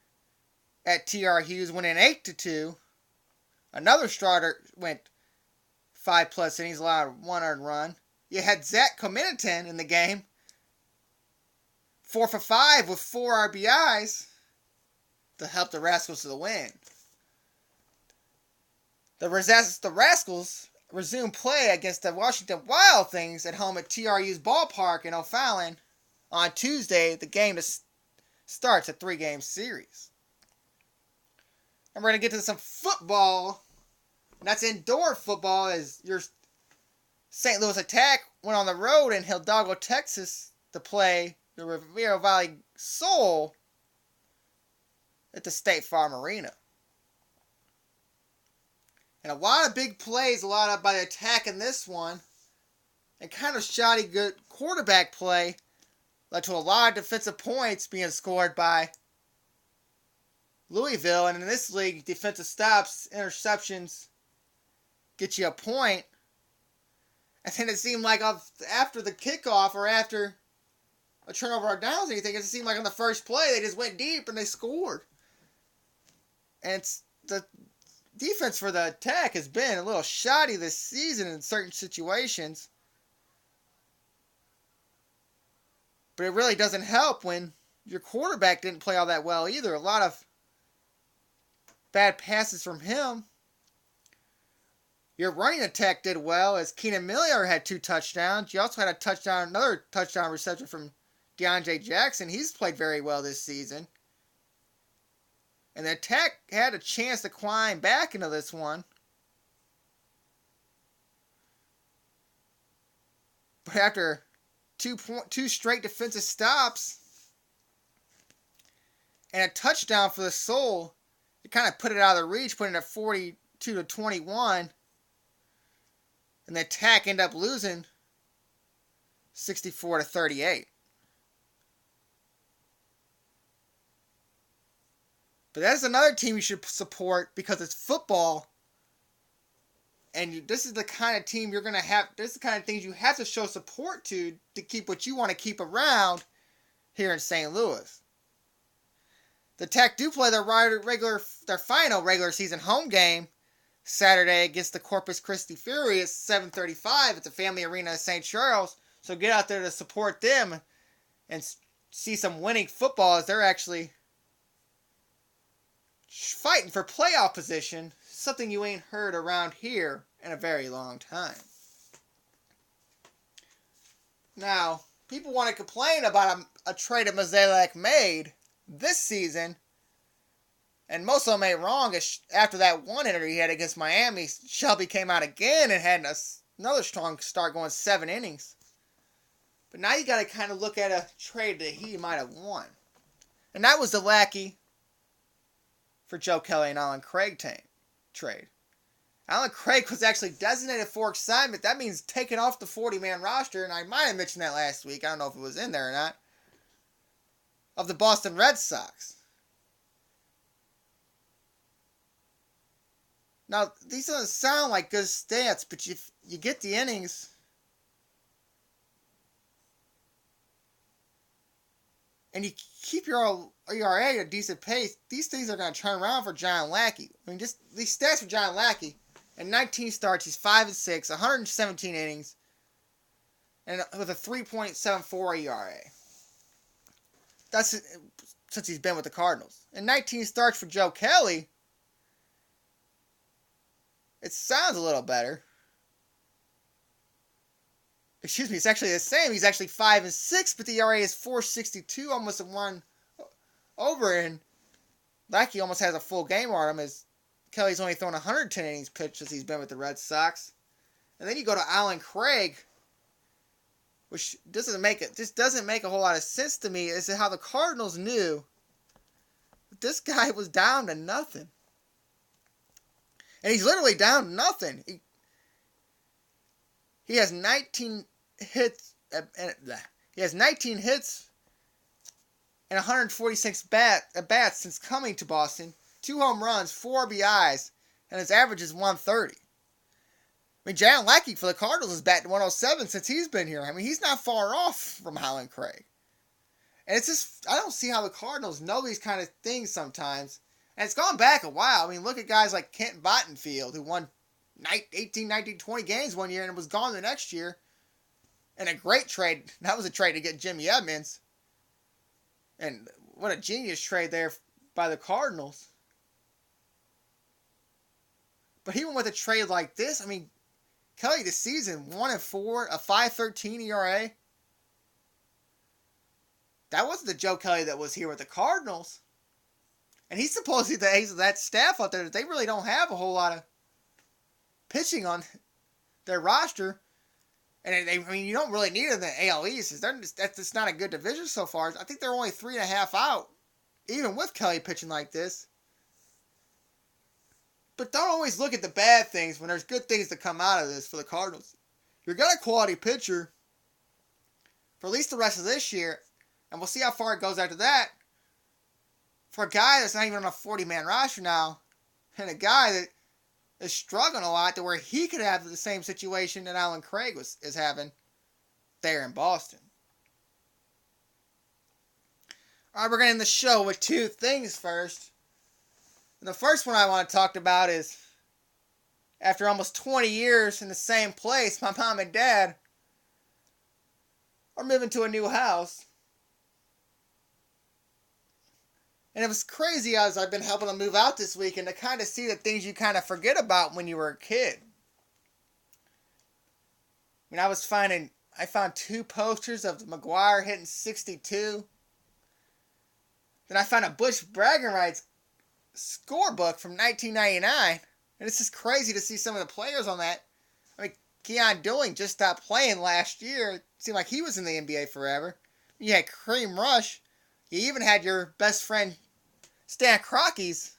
at T.R. Hughes, winning 8-2. Another starter went 5+ innings, allowed 1 earned run. You had Zach Cominiton in the game, 4 for 5 with 4 RBIs to help the Rascals to the win. The Rascals resumed play against the Washington Wild Things at home at T.R. Hughes Ballpark in O'Fallon on Tuesday. The game starts a 3-game series. And we're going to get to some football. And that's indoor football, as your St. Louis Attack went on the road in Hidalgo, Texas to play the Riviera Valley Soul at the State Farm Arena. And a lot of big plays, a lot of by the Attack in this one, and kind of shoddy good quarterback play led to a lot of defensive points being scored by Louisville. And in this league, defensive stops, interceptions get you a point. And then it seemed like after the kickoff or after a turnover or downs or anything, it seemed like on the first play they just went deep and they scored. And the defense for the Attack has been a little shoddy this season in certain situations. But it really doesn't help when your quarterback didn't play all that well either. A lot of bad passes from him. Your running attack did well as Keenan Miller had 2 touchdowns. You also had another touchdown reception from DeAndre Jackson. He's played very well this season. And the Attack had a chance to climb back into this one. But after two straight defensive stops and a touchdown for the Soul, it kind of put it out of the reach, putting it at 42-21. And the Attack ended up losing 64-38. But that's another team you should support because it's football. And this is the kind of team you're going to have. This is the kind of things you have to show support to keep what you want to keep around here in St. Louis. The Tech do play their final regular season home game Saturday against the Corpus Christi Fury at 7:35 at the Family Arena in St. Charles. So get out there to support them and see some winning football as they're actually fighting for playoff position, something you ain't heard around here in a very long time. Now, people want to complain about a trade that Mozeliak made this season, and most of them ain't wrong. After that one hitter he had against Miami, Shelby came out again and had another strong start, going 7 innings. But now you got to kind of look at a trade that he might have won. And that was the Lackey for Joe Kelly and Alan Craig trade. Alan Craig was actually designated for assignment. That means taking off the 40-man roster, and I might have mentioned that last week. I don't know if it was in there or not. Of the Boston Red Sox. Now, these don't sound like good stats, but you get the innings. And you keep your ERA at a decent pace, these things are going to turn around for John Lackey. I mean, just these stats for John Lackey. In 19 starts, he's 5-6, 117 innings, and with a 3.74 ERA. That's since he's been with the Cardinals. In 19 starts for Joe Kelly, it sounds a little better. Excuse me, it's actually the same. He's actually 5-6, but the ERA is 4.62, almost a 1 over, and Lackey almost has a full game on him, as Kelly's only thrown 110 innings pitched since he's been with the Red Sox. And then you go to Alan Craig, which doesn't make a whole lot of sense to me, as to how the Cardinals knew that this guy was down to nothing. And he's literally down to nothing. He has 19 hits. He has 19 hits and 146 at-bats since coming to Boston. 2 home runs, 4 RBIs, and his average is 130. I mean, John Lackey for the Cardinals is batting 107 since he's been here. I mean, he's not far off from Alan Craig. And it's just, I don't see how the Cardinals know these kind of things sometimes. And it's gone back a while. I mean, look at guys like Kent Bottenfield, who won 18, 19, 20 games one year and was gone the next year. And a great trade. That was a trade to get Jimmy Edmonds. And what a genius trade there by the Cardinals. But even with a trade like this, I mean, Kelly this season, 1-4, a 5.13 ERA. That wasn't the Joe Kelly that was here with the Cardinals. And he's supposedly the ace of that staff out there that they really don't have a whole lot of pitching on their roster. And I mean, you don't really need it in the AL East. That's not a good division so far. I think they're only 3.5 out, even with Kelly pitching like this. But don't always look at the bad things when there's good things to come out of this for the Cardinals. You're got a quality pitcher for at least the rest of this year, and we'll see how far it goes after that. For a guy that's not even on a 40-man roster now, and a guy that is struggling a lot to where he could have the same situation that Alan Craig is having there in Boston. All right, we're going to end the show with 2 things first. And the first one I want to talk about is, after almost 20 years in the same place, my mom and dad are moving to a new house. And it was crazy as I've been helping them move out this weekend to kind of see the things you kind of forget about when you were a kid. I mean, I found 2 posters of McGuire hitting 62. Then I found a Bush bragging rights scorebook from 1999. And it's just crazy to see some of the players on that. I mean, Keon Dooling just stopped playing last year. It seemed like he was in the NBA forever. You had Kareem Rush. You even had your best friend Stan Kroenke's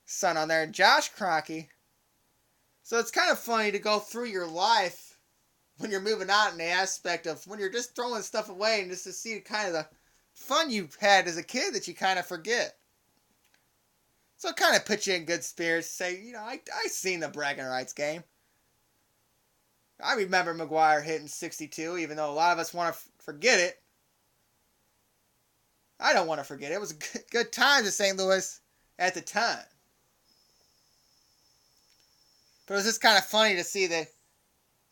son on there, Josh Kroenke. So it's kind of funny to go through your life when you're moving out in the aspect of when you're just throwing stuff away and just to see kind of the fun you've had as a kid that you kind of forget. So it kind of puts you in good spirits to say, I seen the bragging rights game. I remember McGuire hitting 62, even though a lot of us want to forget it. I don't want to forget it. It was a good time in St. Louis at the time. But it was just kind of funny to see that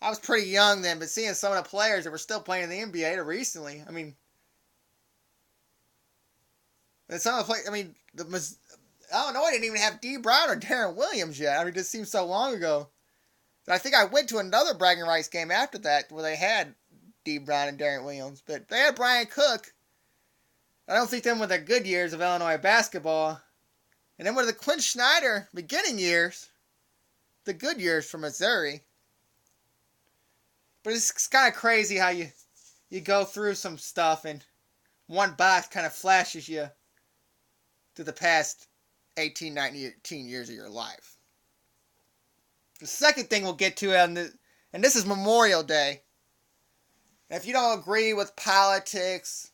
I was pretty young then, but seeing some of the players that were still playing in the NBA recently, I mean, and some of the players, I mean, Illinois didn't even have D. Brown or Darren Williams yet. I mean, it just seems so long ago. And I think I went to another bragging rights game after that where they had Dee Brown and Darren Williams. But they had Brian Cook. I don't think them were the good years of Illinois basketball. And then were the Quinn Snyder beginning years. The good years for Missouri. But it's kind of crazy how you go through some stuff and one box kind of flashes you to the past 18, 19 years of your life. The second thing we'll get to, and this is Memorial Day. And if you don't agree with politics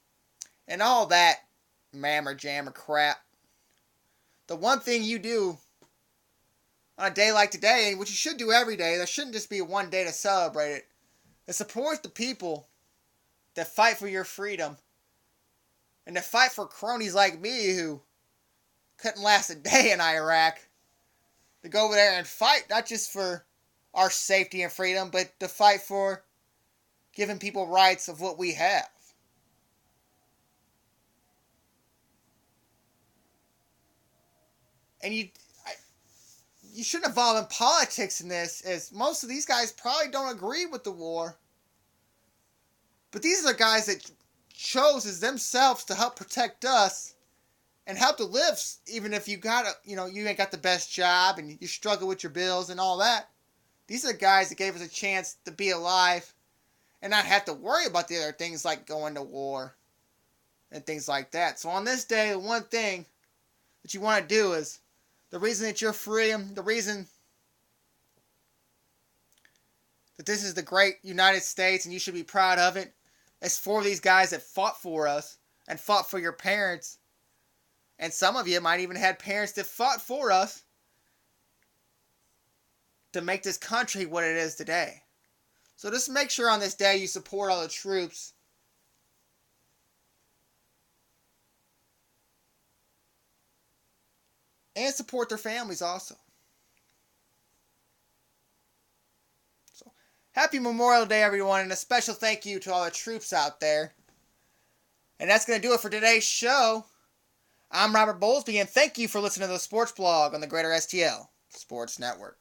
and all that mammer jammer crap, the one thing you do on a day like today, which you should do every day, there shouldn't just be one day to celebrate it, is support the people that fight for your freedom and that fight for cronies like me who couldn't last a day in Iraq, to go over there and fight, not just for our safety and freedom, but to fight for giving people rights of what we have. And you shouldn't involve in politics in this, as most of these guys probably don't agree with the war. But these are the guys that chose as themselves to help protect us and help to live, even if you ain't got the best job and you struggle with your bills and all that. These are the guys that gave us a chance to be alive and not have to worry about the other things like going to war and things like that. So on this day, the one thing that you want to do is, the reason that you're free, the reason that this is the great United States and you should be proud of it, is for these guys that fought for us and fought for your parents. And some of you might even have had parents that fought for us to make this country what it is today. So just make sure on this day you support all the troops. And support their families also. So, happy Memorial Day, everyone, and a special thank you to all the troops out there. And that's going to do it for today's show. I'm Robert Bowlesby, and thank you for listening to the Sports Blog on the Greater STL Sports Network.